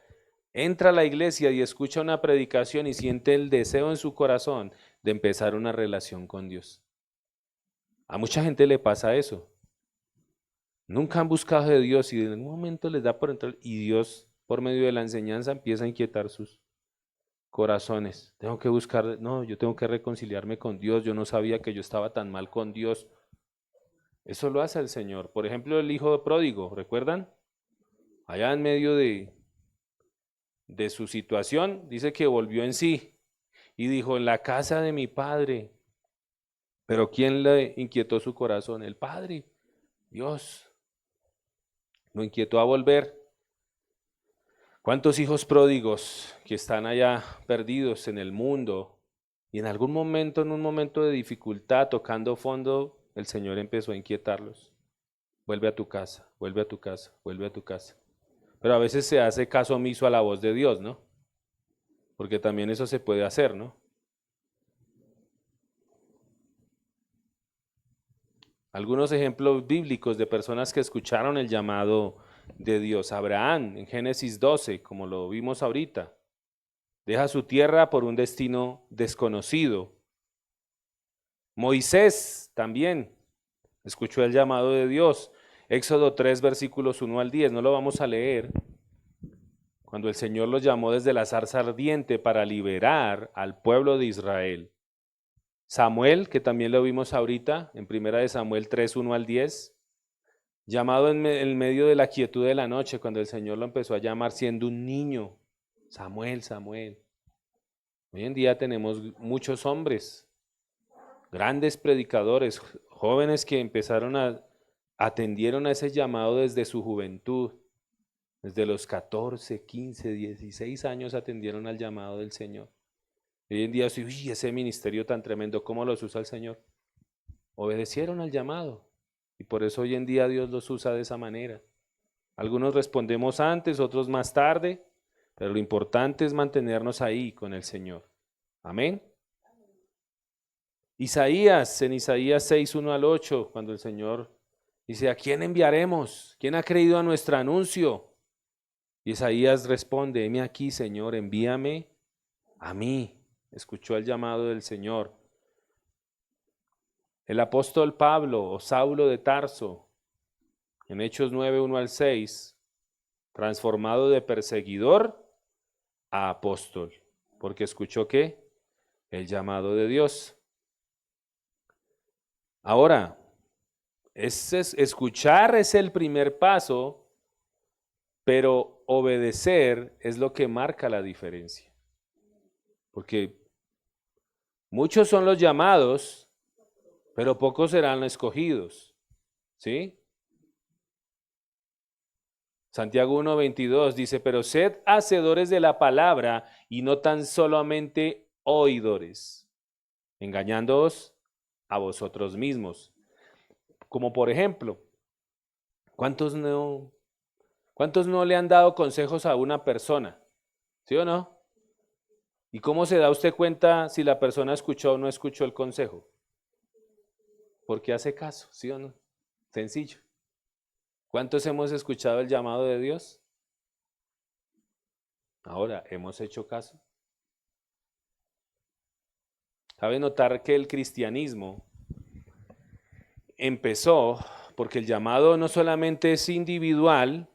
entra a la iglesia y escucha una predicación y siente el deseo en su corazón de empezar una relación con Dios. A mucha gente le pasa eso. Nunca han buscado de Dios y en un momento les da por entrar y Dios, por medio de la enseñanza, empieza a inquietar sus corazones. Tengo que buscar, no, yo tengo que reconciliarme con Dios. Yo no sabía que yo estaba tan mal con Dios. Eso lo hace el Señor. Por ejemplo, el hijo pródigo, ¿recuerdan? Allá en medio de su situación, dice que volvió en sí y dijo, en la casa de mi padre. Pero ¿quién le inquietó su corazón? El Padre, Dios. Lo inquietó a volver. ¿Cuántos hijos pródigos que están allá perdidos en el mundo y en algún momento, en un momento de dificultad, tocando fondo, el Señor empezó a inquietarlos? Vuelve a tu casa, vuelve a tu casa, vuelve a tu casa. Pero a veces se hace caso omiso a la voz de Dios, ¿no? Porque también eso se puede hacer, ¿no? Algunos ejemplos bíblicos de personas que escucharon el llamado de Dios. Abraham, en Génesis 12, como lo vimos ahorita, deja su tierra por un destino desconocido. Moisés también escuchó el llamado de Dios. Éxodo 3, versículos 1 al 10, no lo vamos a leer. Cuando el Señor los llamó desde la zarza ardiente para liberar al pueblo de Israel. Samuel, que también lo vimos ahorita, en 1 de Samuel 3, 1 al 10, llamado en medio de la quietud de la noche, cuando el Señor lo empezó a llamar siendo un niño. Samuel, Samuel. Hoy en día tenemos muchos hombres, grandes predicadores, jóvenes que atendieron a ese llamado desde su juventud. Desde los 14, 15, 16 años atendieron al llamado del Señor. Hoy en día, uy, ese ministerio tan tremendo, ¿cómo los usa el Señor? Obedecieron al llamado. Y por eso hoy en día Dios los usa de esa manera. Algunos respondemos antes, otros más tarde, pero lo importante es mantenernos ahí con el Señor. Amén. Isaías, en Isaías 6, 1 al 8, cuando el Señor dice, ¿a quién enviaremos? ¿Quién ha creído a nuestro anuncio? Y Isaías responde, heme aquí, Señor, envíame a mí. Escuchó el llamado del Señor. El apóstol Pablo o Saulo de Tarso, en Hechos 9, 1 al 6, transformado de perseguidor a apóstol, porque escuchó ¿qué? El llamado de Dios. Ahora, escuchar es el primer paso, pero obedecer es lo que marca la diferencia. Porque muchos son los llamados, pero pocos serán escogidos. ¿Sí? Santiago 1:22 dice, pero sed hacedores de la palabra y no tan solamente oidores, engañándoos a vosotros mismos. Como por ejemplo, ¿cuántos no le han dado consejos a una persona? ¿Sí o no? ¿Y cómo se da usted cuenta si la persona escuchó o no escuchó el consejo? Porque hace caso, ¿sí o no? Sencillo. ¿Cuántos hemos escuchado el llamado de Dios? Ahora, ¿hemos hecho caso? Cabe notar que el cristianismo empezó porque el llamado no solamente es individual,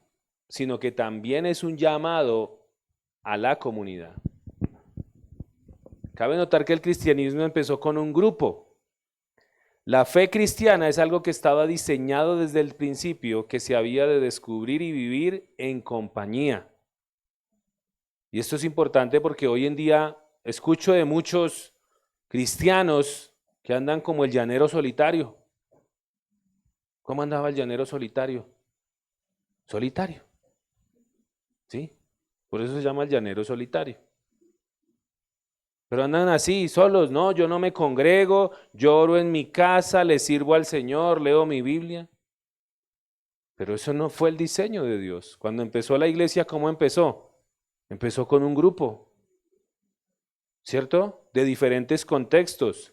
sino que también es un llamado a la comunidad. Cabe notar que el cristianismo empezó con un grupo. La fe cristiana es algo que estaba diseñado desde el principio, que se había de descubrir y vivir en compañía. Y esto es importante porque hoy en día escucho de muchos cristianos que andan como el llanero solitario. ¿Cómo andaba el llanero solitario? Solitario. ¿Sí? Por eso se llama el llanero solitario. Pero andan así, solos, no, yo no me congrego, yo oro en mi casa, le sirvo al Señor, leo mi Biblia. Pero eso no fue el diseño de Dios. Cuando empezó la iglesia, ¿cómo empezó? Empezó con un grupo. ¿cierto? De diferentes contextos.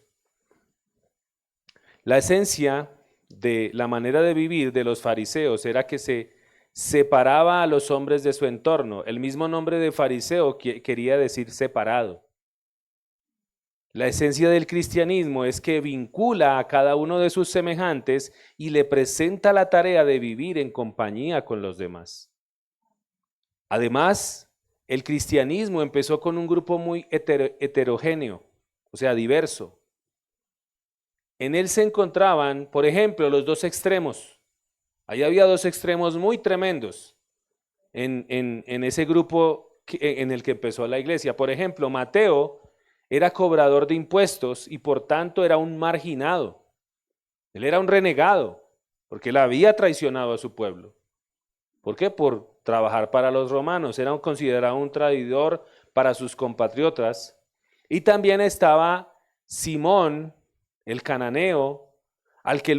La esencia de la manera de vivir de los fariseos era que se separaba a los hombres de su entorno. El mismo nombre de fariseo quería decir separado. La esencia del cristianismo es que vincula a cada uno de sus semejantes y le presenta la tarea de vivir en compañía con los demás. Además, el cristianismo empezó con un grupo muy heterogéneo, o sea, diverso. En él se encontraban, por ejemplo, los dos extremos. Ahí había dos extremos muy tremendos en ese grupo en el que empezó la iglesia. Por ejemplo, Mateo era cobrador de impuestos y por tanto era un marginado. Él era un renegado, porque él había traicionado a su pueblo. ¿Por qué? Por trabajar para los romanos. Era considerado un traidor para sus compatriotas. Y también estaba Simón, el cananeo, al que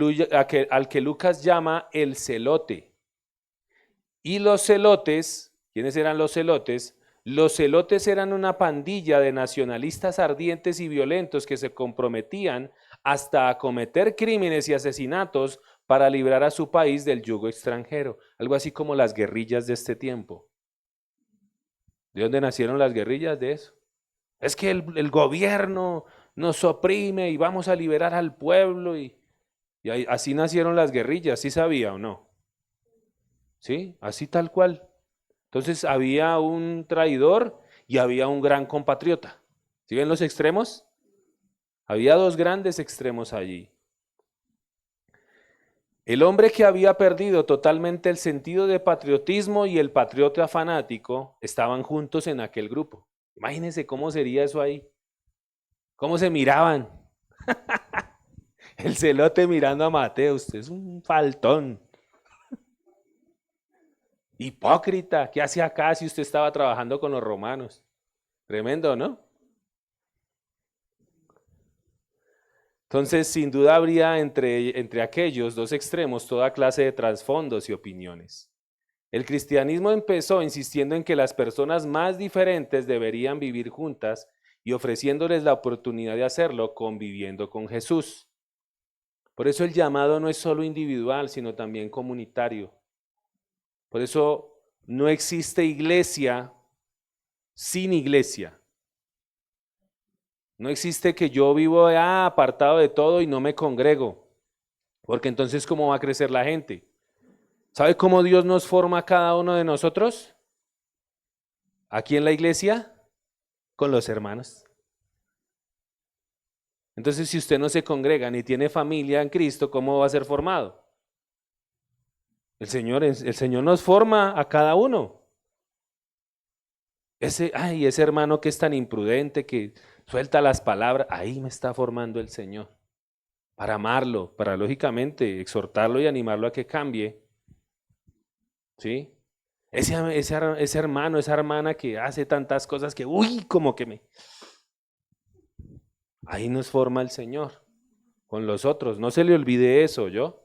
Lucas llama el celote. Y los celotes, ¿quiénes eran los celotes? Los celotes eran una pandilla de nacionalistas ardientes y violentos que se comprometían hasta a cometer crímenes y asesinatos para librar a su país del yugo extranjero. Algo así como las guerrillas de este tiempo. ¿De dónde nacieron las guerrillas de eso? Es que el gobierno nos oprime y vamos a liberar al pueblo y así nacieron las guerrillas, ¿sí sabía o no? ¿Sí? Así tal cual. Entonces había un traidor y había un gran compatriota. ¿Sí ven los extremos? Había dos grandes extremos allí. El hombre que había perdido totalmente el sentido de patriotismo y el patriota fanático estaban juntos en aquel grupo. Imagínense cómo sería eso ahí. ¿Cómo se miraban? El celote mirando a Mateo, usted es un faltón. Hipócrita, ¿qué hacía acá si usted estaba trabajando con los romanos? Tremendo, ¿no? Entonces, sin duda habría entre aquellos dos extremos toda clase de trasfondos y opiniones. El cristianismo empezó insistiendo en que las personas más diferentes deberían vivir juntas y ofreciéndoles la oportunidad de hacerlo conviviendo con Jesús. Por eso el llamado no es solo individual, sino también comunitario. Por eso no existe iglesia sin iglesia. No existe que yo vivo apartado de todo y no me congrego, porque entonces ¿cómo va a crecer la gente? ¿Sabe cómo Dios nos forma a cada uno de nosotros? Aquí en la iglesia, con los hermanos. Entonces, si usted no se congrega ni tiene familia en Cristo, ¿cómo va a ser formado? El Señor nos forma a cada uno. Ese hermano que es tan imprudente, que suelta las palabras, ahí me está formando el Señor. Para amarlo, para lógicamente exhortarlo y animarlo a que cambie. ¿Sí? Ese hermano, esa hermana que hace tantas cosas que, como que me... Ahí nos forma el Señor con los otros. No se le olvide eso, ¿yo?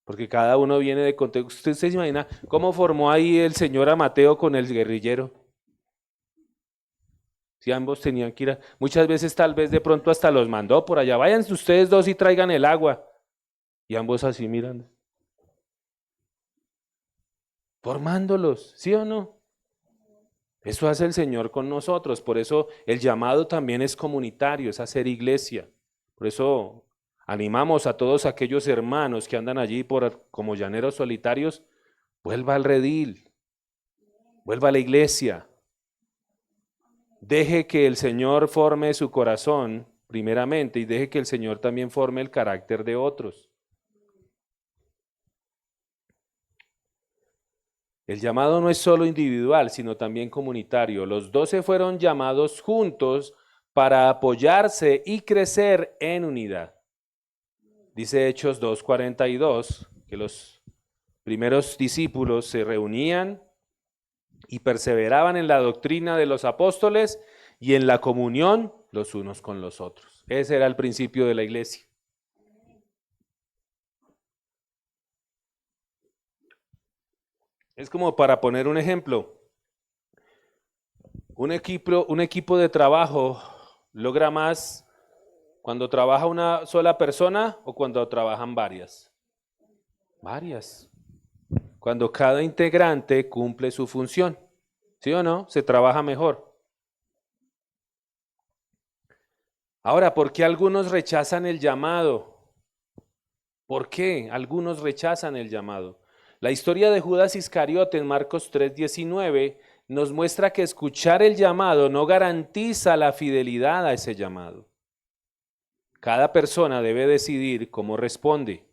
Porque cada uno viene de contexto. ¿Usted se imagina cómo formó ahí el Señor a Mateo con el guerrillero? Si ambos tenían que ir muchas veces tal vez de pronto hasta los mandó por allá. Vayan ustedes dos y traigan el agua. Y ambos así mirando. Formándolos, ¿sí o no? Eso hace el Señor con nosotros. Por eso el llamado también es comunitario, es hacer iglesia. Por eso animamos a todos aquellos hermanos que andan allí como llaneros solitarios, vuelva al redil, vuelva a la iglesia. Deje que el Señor forme su corazón primeramente y deje que el Señor también forme el carácter de otros. El llamado no es solo individual, sino también comunitario. Los 12 fueron llamados juntos para apoyarse y crecer en unidad. Dice Hechos 2:42 que los primeros discípulos se reunían y perseveraban en la doctrina de los apóstoles y en la comunión los unos con los otros. Ese era el principio de la iglesia. Es como para poner un ejemplo. Un equipo de trabajo logra más cuando trabaja una sola persona o cuando trabajan varias. Varias. Cuando cada integrante cumple su función. ¿Sí o no? Se trabaja mejor. Ahora, ¿por qué algunos rechazan el llamado? ¿Por qué algunos rechazan el llamado? La historia de Judas Iscariote en Marcos 3:19 nos muestra que escuchar el llamado no garantiza la fidelidad a ese llamado. Cada persona debe decidir cómo responde.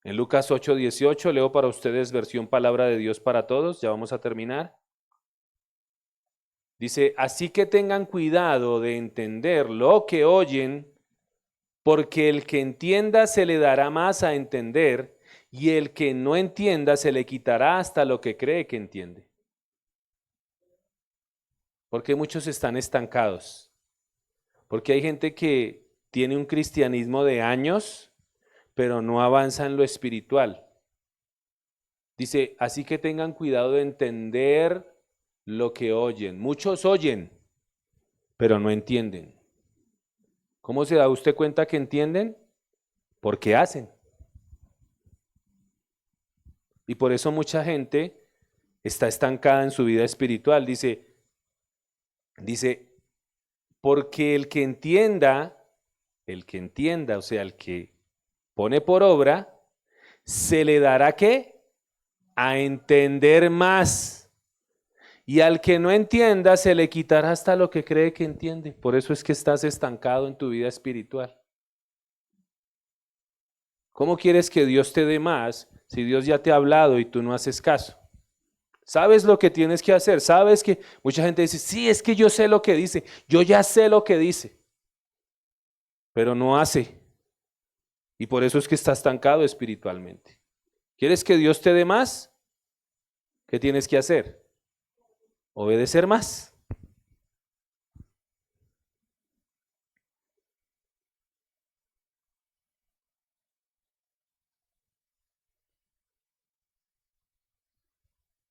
En Lucas 8:18 leo para ustedes versión Palabra de Dios para Todos, ya vamos a terminar. Dice, así que tengan cuidado de entender lo que oyen, porque el que entienda se le dará más a entender, y el que no entienda se le quitará hasta lo que cree que entiende. Porque muchos están estancados. Porque hay gente que tiene un cristianismo de años, pero no avanza en lo espiritual. Dice, así que tengan cuidado de entender lo que oyen. Muchos oyen, pero no entienden. ¿Cómo se da usted cuenta que entienden? Porque hacen. Y por eso mucha gente está estancada en su vida espiritual. Dice, porque el que entienda, o sea, el que pone por obra, se le dará ¿qué? A entender más. Y al que no entienda, se le quitará hasta lo que cree que entiende. Por eso es que estás estancado en tu vida espiritual. ¿Cómo quieres que Dios te dé más si Dios ya te ha hablado y tú no haces caso? ¿Sabes lo que tienes que hacer? ¿Sabes que mucha gente dice, sí, es que yo sé lo que dice, yo ya sé lo que dice, pero no hace? Y por eso es que está estancado espiritualmente. ¿Quieres que Dios te dé más? ¿Qué tienes que hacer? Obedecer más.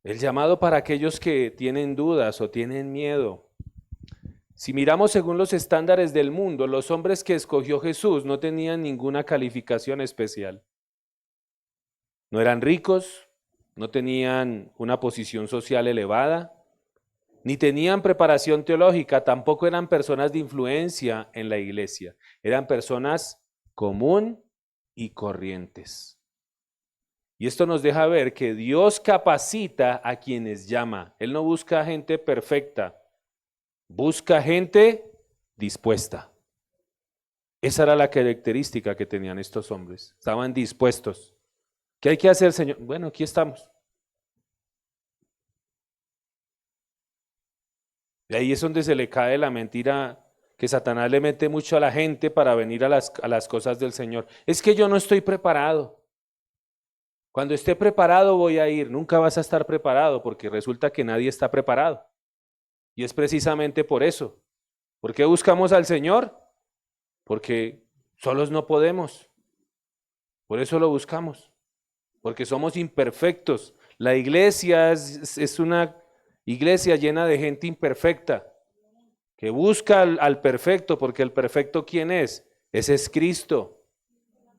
El llamado para aquellos que tienen dudas o tienen miedo. Si miramos según los estándares del mundo, los hombres que escogió Jesús no tenían ninguna calificación especial. No eran ricos, no tenían una posición social elevada, ni tenían preparación teológica, tampoco eran personas de influencia en la iglesia. Eran personas común y corrientes. Y esto nos deja ver que Dios capacita a quienes llama. Él no busca gente perfecta, busca gente dispuesta. Esa era la característica que tenían estos hombres. Estaban dispuestos. ¿Qué hay que hacer, Señor? Bueno, aquí estamos. Y ahí es donde se le cae la mentira que Satanás le mete mucho a la gente para venir a las cosas del Señor. Es que yo no estoy preparado. Cuando esté preparado voy a ir. Nunca vas a estar preparado porque resulta que nadie está preparado. Y es precisamente por eso. ¿Por qué buscamos al Señor? Porque solos no podemos. Por eso lo buscamos. Porque somos imperfectos. La iglesia es una iglesia llena de gente imperfecta, que busca al perfecto, porque el perfecto ¿quién es? Ese es Cristo.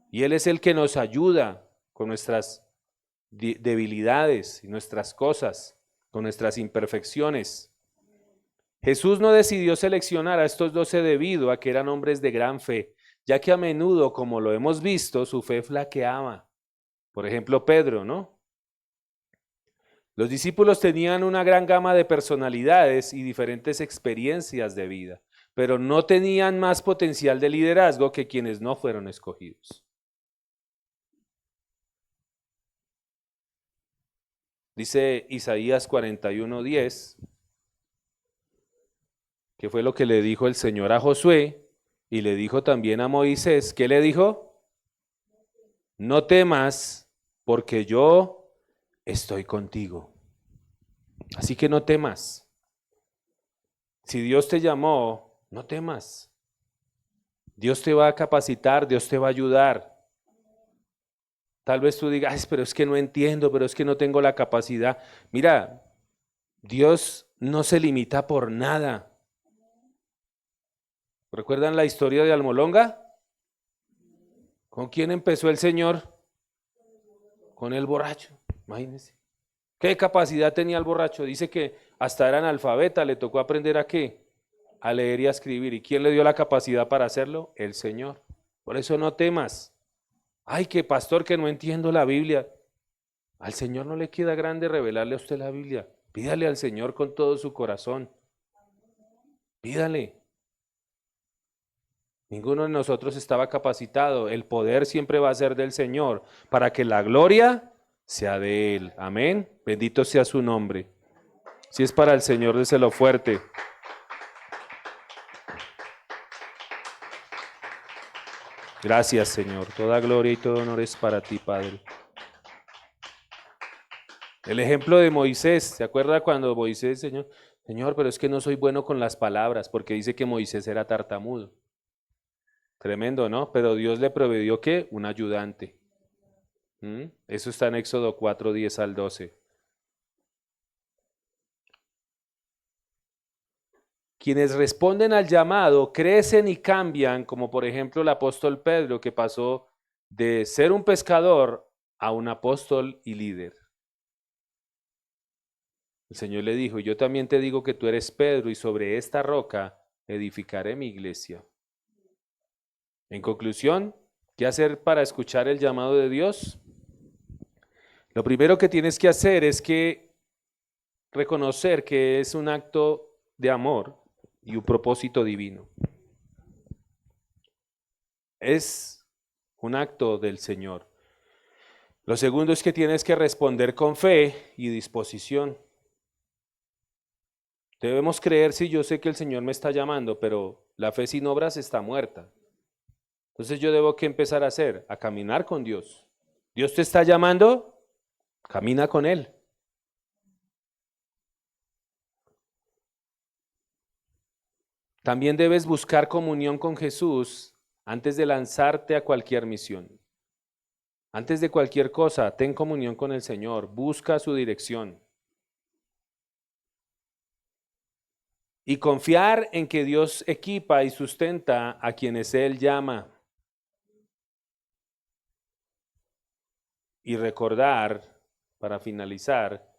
Y Él es el que nos ayuda con nuestras debilidades y nuestras cosas, con nuestras imperfecciones. Jesús no decidió seleccionar a estos 12 debido a que eran hombres de gran fe, ya que a menudo, como lo hemos visto, su fe flaqueaba. Por ejemplo, Pedro, ¿no? Los discípulos tenían una gran gama de personalidades y diferentes experiencias de vida, pero no tenían más potencial de liderazgo que quienes no fueron escogidos. Dice Isaías 41:10, que fue lo que le dijo el Señor a Josué y le dijo también a Moisés. ¿Qué le dijo? No temas, porque yo estoy contigo. Así que no temas. Si Dios te llamó, no temas. Dios te va a capacitar, Dios te va a ayudar. Tal vez tú digas, pero es que no entiendo, pero es que no tengo la capacidad. Mira, Dios no se limita por nada. ¿Recuerdan la historia de Almolonga? ¿Con quién empezó el Señor? Con el borracho, imagínense. ¿Qué capacidad tenía el borracho? Dice que hasta era analfabeta, le tocó aprender a qué, a leer y a escribir. ¿Y quién le dio la capacidad para hacerlo? El Señor. Por eso no temas. Ay, que pastor, que no entiendo la Biblia. Al Señor no le queda grande revelarle a usted la Biblia. Pídale al Señor con todo su corazón. Pídale. Ninguno de nosotros estaba capacitado. El poder siempre va a ser del Señor para que la gloria sea de Él. Amén. Bendito sea su nombre. Si es para el Señor, déselo fuerte. Gracias, Señor. Toda gloria y todo honor es para ti, Padre. El ejemplo de Moisés, ¿se acuerda cuando Moisés, Señor, pero es que no soy bueno con las palabras, porque dice que Moisés era tartamudo? Tremendo, ¿no? Pero Dios le proveyó, ¿qué? Un ayudante. Eso está en Éxodo 4, 10 al 12. Quienes responden al llamado crecen y cambian, como por ejemplo el apóstol Pedro, que pasó de ser un pescador a un apóstol y líder. El Señor le dijo, yo también te digo que tú eres Pedro y sobre esta roca edificaré mi iglesia. En conclusión, ¿qué hacer para escuchar el llamado de Dios? Lo primero que tienes que hacer es reconocer que es un acto de amor y un propósito divino. Es un acto del Señor. Lo segundo es que tienes que responder con fe y disposición. Debemos creer, sí, yo sé que el Señor me está llamando, pero la fe sin obras está muerta. Entonces yo debo que empezar a hacer, a caminar con Dios. Dios te está llamando, camina con Él. También debes buscar comunión con Jesús antes de lanzarte a cualquier misión. Antes de cualquier cosa, ten comunión con el Señor, busca su dirección. Y confiar en que Dios equipa y sustenta a quienes Él llama. Y recordar, para finalizar,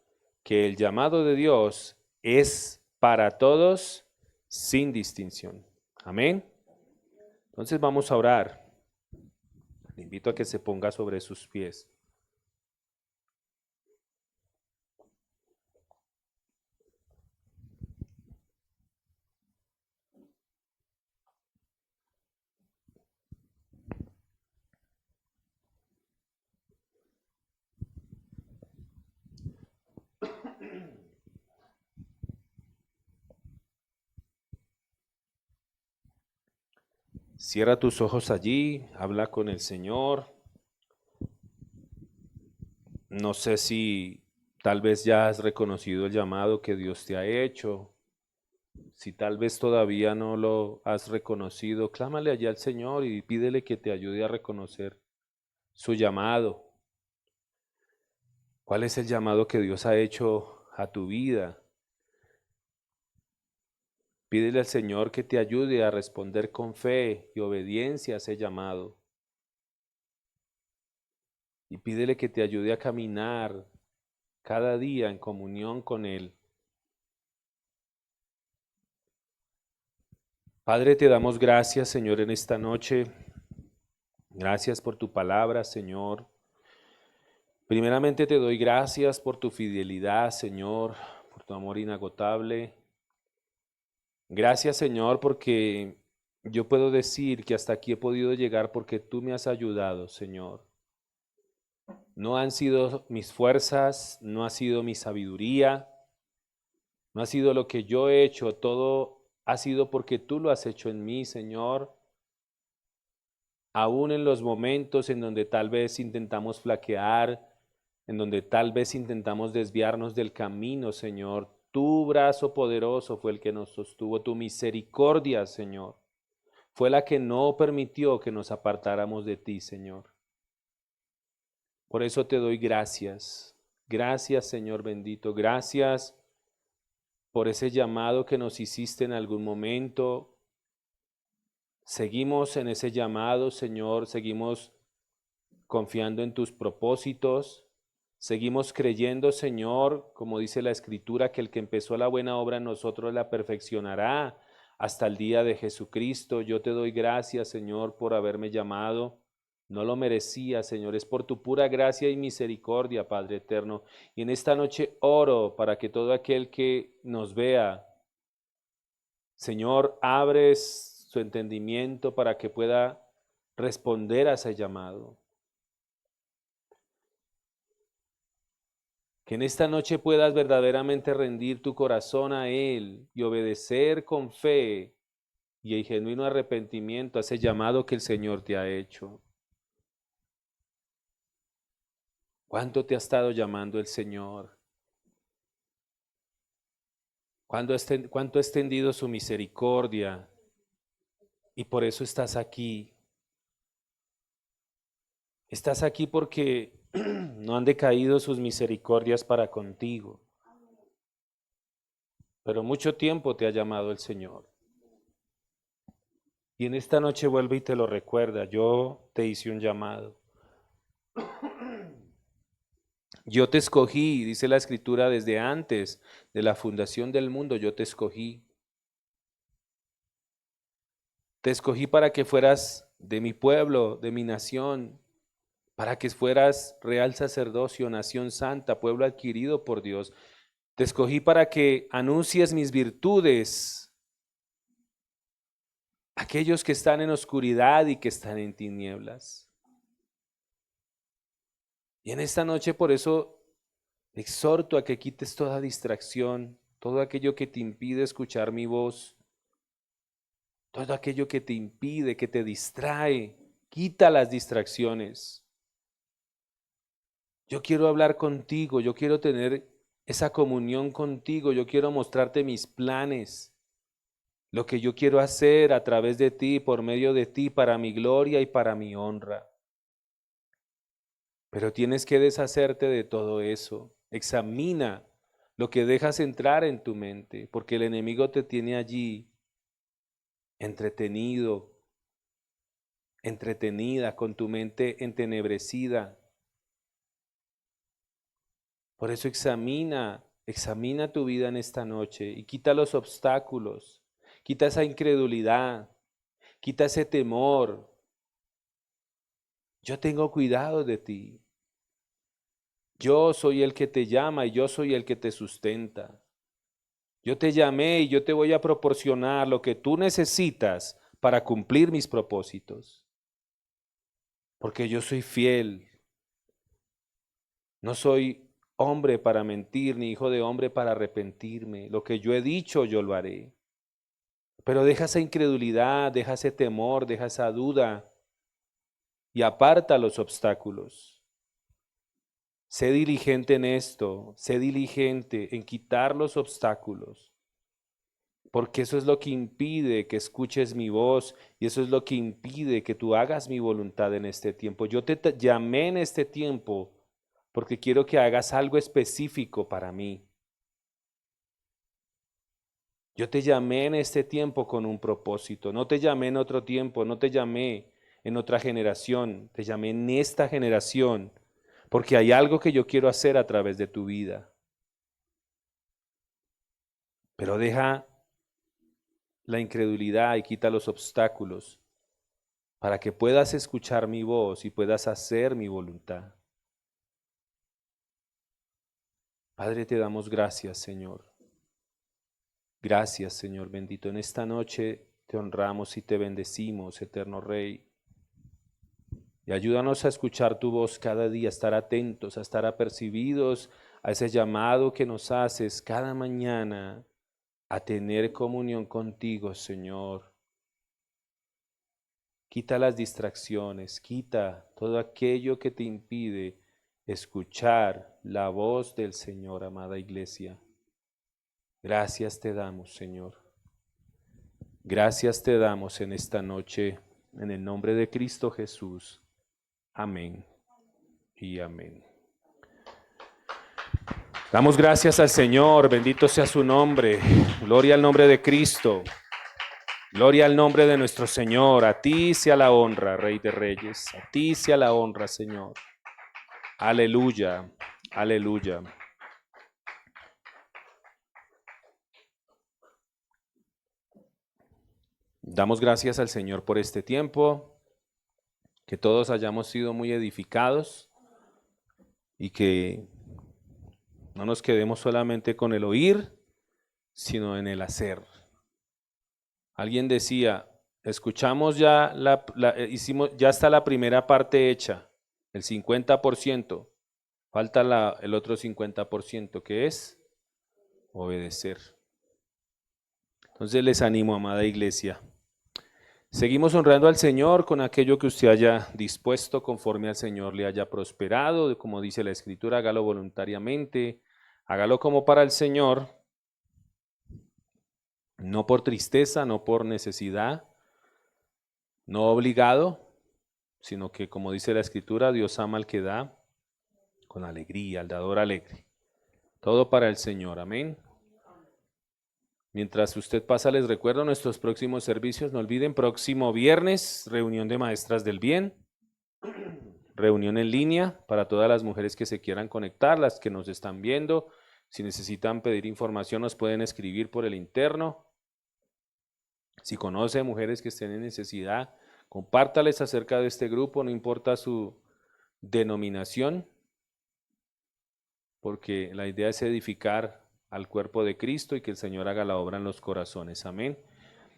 que el llamado de Dios es para todos sin distinción. Amén. Entonces vamos a orar. Le invito a que se ponga sobre sus pies. Cierra tus ojos allí, habla con el Señor. No sé si tal vez ya has reconocido el llamado que Dios te ha hecho. Si tal vez todavía no lo has reconocido, clámale allá al Señor y pídele que te ayude a reconocer su llamado. ¿Cuál es el llamado que Dios ha hecho a tu vida? Pídele al Señor que te ayude a responder con fe y obediencia a ese llamado. Y pídele que te ayude a caminar cada día en comunión con Él. Padre, te damos gracias, Señor, en esta noche. Gracias por tu palabra, Señor. Primeramente te doy gracias por tu fidelidad, Señor, por tu amor inagotable. Gracias, Señor, porque yo puedo decir que hasta aquí he podido llegar porque tú me has ayudado, Señor. No han sido mis fuerzas, no ha sido mi sabiduría, no ha sido lo que yo he hecho, todo ha sido porque tú lo has hecho en mí, Señor. Aún en los momentos en donde tal vez intentamos flaquear, en donde tal vez intentamos desviarnos del camino, Señor, tu brazo poderoso fue el que nos sostuvo, tu misericordia, Señor, fue la que no permitió que nos apartáramos de ti, Señor. Por eso te doy gracias. Gracias, Señor bendito. Gracias por ese llamado que nos hiciste en algún momento. Seguimos en ese llamado, Señor, seguimos confiando en tus propósitos. Seguimos creyendo, Señor, como dice la Escritura, que el que empezó la buena obra en nosotros la perfeccionará hasta el día de Jesucristo. Yo te doy gracias, Señor, por haberme llamado. No lo merecía, Señor, es por tu pura gracia y misericordia, Padre eterno. Y en esta noche oro para que todo aquel que nos vea, Señor, abres su entendimiento para que pueda responder a ese llamado. Que en esta noche puedas verdaderamente rendir tu corazón a Él y obedecer con fe y en genuino arrepentimiento a ese llamado que el Señor te ha hecho. ¿Cuánto te ha estado llamando el Señor? ¿Cuánto ha extendido su misericordia? Y por eso estás aquí. Estás aquí porque no han decaído sus misericordias para contigo. Pero mucho tiempo te ha llamado el Señor. Y en esta noche vuelve y te lo recuerda. Yo te hice un llamado. Yo te escogí, dice la Escritura, desde antes de la fundación del mundo, yo te escogí. Te escogí para que fueras de mi pueblo, de mi nación, para que fueras real sacerdocio, nación santa, pueblo adquirido por Dios. Te escogí para que anuncies mis virtudes a aquellos que están en oscuridad y que están en tinieblas. Y en esta noche por eso exhorto a que quites toda distracción, todo aquello que te impide escuchar mi voz, todo aquello que te impide, que te distrae. Quita las distracciones. Yo quiero hablar contigo, yo quiero tener esa comunión contigo, yo quiero mostrarte mis planes, lo que yo quiero hacer a través de ti, por medio de ti, para mi gloria y para mi honra. Pero tienes que deshacerte de todo eso. Examina lo que dejas entrar en tu mente, porque el enemigo te tiene allí entretenido, entretenida, con tu mente entenebrecida. Por eso examina tu vida en esta noche y quita los obstáculos, quita esa incredulidad, quita ese temor. Yo tengo cuidado de ti. Yo soy el que te llama y yo soy el que te sustenta. Yo te llamé y yo te voy a proporcionar lo que tú necesitas para cumplir mis propósitos. Porque yo soy fiel. No soy hombre para mentir, ni hijo de hombre para arrepentirme. Lo que yo he dicho, yo lo haré. Pero deja esa incredulidad, deja ese temor, deja esa duda y aparta los obstáculos. Sé diligente en esto, sé diligente en quitar los obstáculos, porque eso es lo que impide que escuches mi voz y eso es lo que impide que tú hagas mi voluntad en este tiempo. Yo te llamé en este tiempo porque quiero que hagas algo específico para mí. Yo te llamé en este tiempo con un propósito, no te llamé en otro tiempo, no te llamé en otra generación, te llamé en esta generación, porque hay algo que yo quiero hacer a través de tu vida. Pero deja la incredulidad y quita los obstáculos para que puedas escuchar mi voz y puedas hacer mi voluntad. Padre, te damos gracias, Señor. Gracias, Señor bendito. En esta noche te honramos y te bendecimos, eterno Rey. Y ayúdanos a escuchar tu voz cada día, a estar atentos, a estar apercibidos a ese llamado que nos haces cada mañana a tener comunión contigo, Señor. Quita las distracciones, quita todo aquello que te impide escuchar la voz del Señor, amada iglesia. Gracias te damos, Señor. Gracias te damos en esta noche, en el nombre de Cristo Jesús. Amén y amén. Damos gracias al Señor, bendito sea su nombre. Gloria al nombre de Cristo. Gloria al nombre de nuestro Señor. A ti sea la honra, Rey de Reyes. A ti sea la honra, Señor. Aleluya, aleluya. Damos gracias al Señor por este tiempo, que todos hayamos sido muy edificados y que no nos quedemos solamente con el oír, sino en el hacer. Alguien decía, escuchamos ya, ya está la primera parte hecha, el 50%, falta el otro 50%, que es obedecer. Entonces les animo, amada iglesia. Seguimos honrando al Señor con aquello que usted haya dispuesto conforme al Señor le haya prosperado, como dice la Escritura, hágalo voluntariamente, hágalo como para el Señor, no por tristeza, no por necesidad, no obligado, sino que como dice la Escritura, Dios ama al que da con alegría, al dador alegre. Todo para el Señor, amén. Mientras usted pasa, les recuerdo nuestros próximos servicios. No olviden, próximo viernes, reunión de maestras del bien, reunión en línea para todas las mujeres que se quieran conectar, las que nos están viendo. Si necesitan pedir información, nos pueden escribir por el interno. Si conoce mujeres que estén en necesidad, compártales acerca de este grupo, no importa su denominación, porque la idea es edificar al cuerpo de Cristo y que el Señor haga la obra en los corazones. Amén.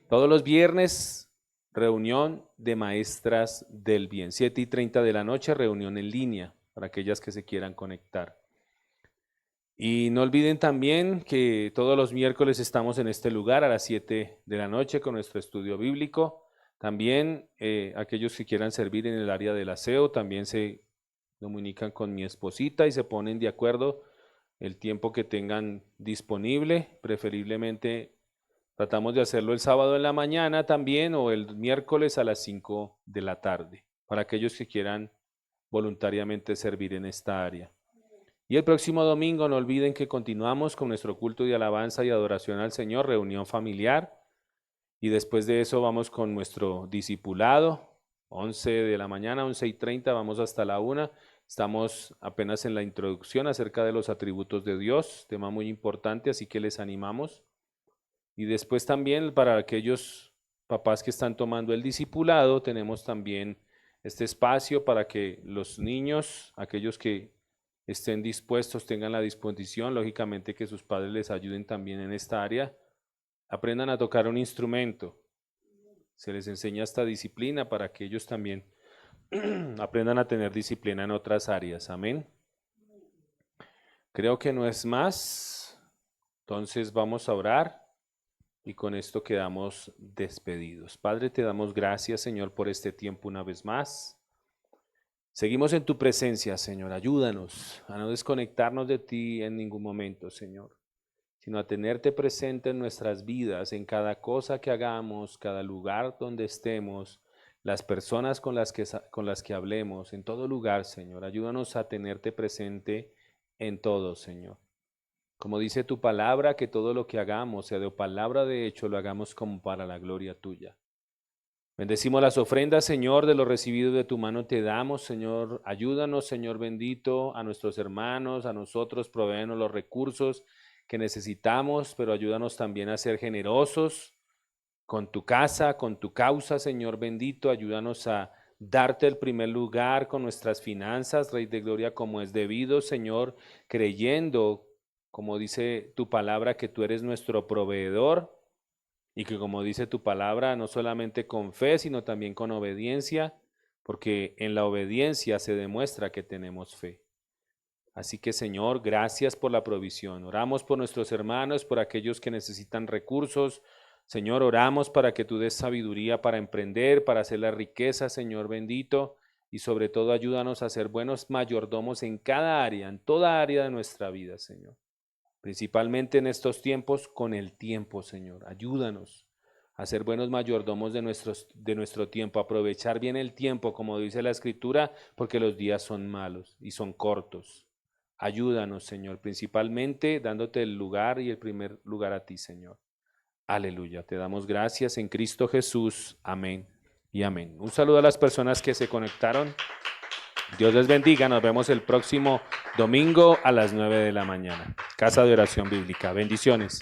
Todos los viernes, reunión de maestras del bien. 7:30 de la noche, reunión en línea para aquellas que se quieran conectar. Y no olviden también que todos los miércoles estamos en este lugar a las 7 de la noche con nuestro estudio bíblico. También aquellos que quieran servir en el área del aseo también se comunican con mi esposita y se ponen de acuerdo el tiempo que tengan disponible. Preferiblemente tratamos de hacerlo el sábado en la mañana también o el miércoles a las 5 de la tarde para aquellos que quieran voluntariamente servir en esta área. Y el próximo domingo no olviden que continuamos con nuestro culto de alabanza y adoración al Señor, reunión familiar. Y después de eso vamos con nuestro discipulado, 11 de la mañana, 11:30, vamos hasta la 1. Estamos apenas en la introducción acerca de los atributos de Dios, tema muy importante, así que les animamos. Y después también para aquellos papás que están tomando el discipulado, tenemos también este espacio para que los niños, aquellos que estén dispuestos, tengan la disposición, lógicamente que sus padres les ayuden también en esta área, aprendan a tocar un instrumento. Se les enseña esta disciplina para que ellos también aprendan a tener disciplina en otras áreas. Amén. Creo que no es más. Entonces vamos a orar y con esto quedamos despedidos. Padre, te damos gracias, Señor, por este tiempo una vez más. Seguimos en tu presencia, Señor. Ayúdanos a no desconectarnos de ti en ningún momento, Señor, sino a tenerte presente en nuestras vidas, en cada cosa que hagamos, cada lugar donde estemos, las personas con las que hablemos, en todo lugar, Señor. Ayúdanos a tenerte presente en todo, Señor. Como dice tu palabra, que todo lo que hagamos, sea de palabra o de hecho, lo hagamos como para la gloria tuya. Bendecimos las ofrendas, Señor, de lo recibido de tu mano te damos, Señor. Ayúdanos, Señor bendito, a nuestros hermanos, a nosotros, provéenos los recursos que necesitamos, pero ayúdanos también a ser generosos con tu casa, con tu causa, Señor bendito. Ayúdanos a darte el primer lugar con nuestras finanzas, Rey de Gloria, como es debido, Señor, creyendo, como dice tu palabra, que tú eres nuestro proveedor. Y que como dice tu palabra, no solamente con fe, sino también con obediencia, porque en la obediencia se demuestra que tenemos fe. Así que Señor, gracias por la provisión. Oramos por nuestros hermanos, por aquellos que necesitan recursos. Señor, oramos para que tú des sabiduría para emprender, para hacer la riqueza, Señor bendito. Y sobre todo ayúdanos a ser buenos mayordomos en cada área, en toda área de nuestra vida, Señor. Principalmente en estos tiempos, con el tiempo, Señor. Ayúdanos a ser buenos mayordomos de nuestro tiempo, aprovechar bien el tiempo, como dice la Escritura, porque los días son malos y son cortos. Ayúdanos, Señor, principalmente dándote el lugar y el primer lugar a ti, Señor. Aleluya. Te damos gracias en Cristo Jesús. Amén y amén. Un saludo a las personas que se conectaron. Dios les bendiga. Nos vemos el próximo domingo a las 9 de la mañana. Casa de Oración Bíblica. Bendiciones.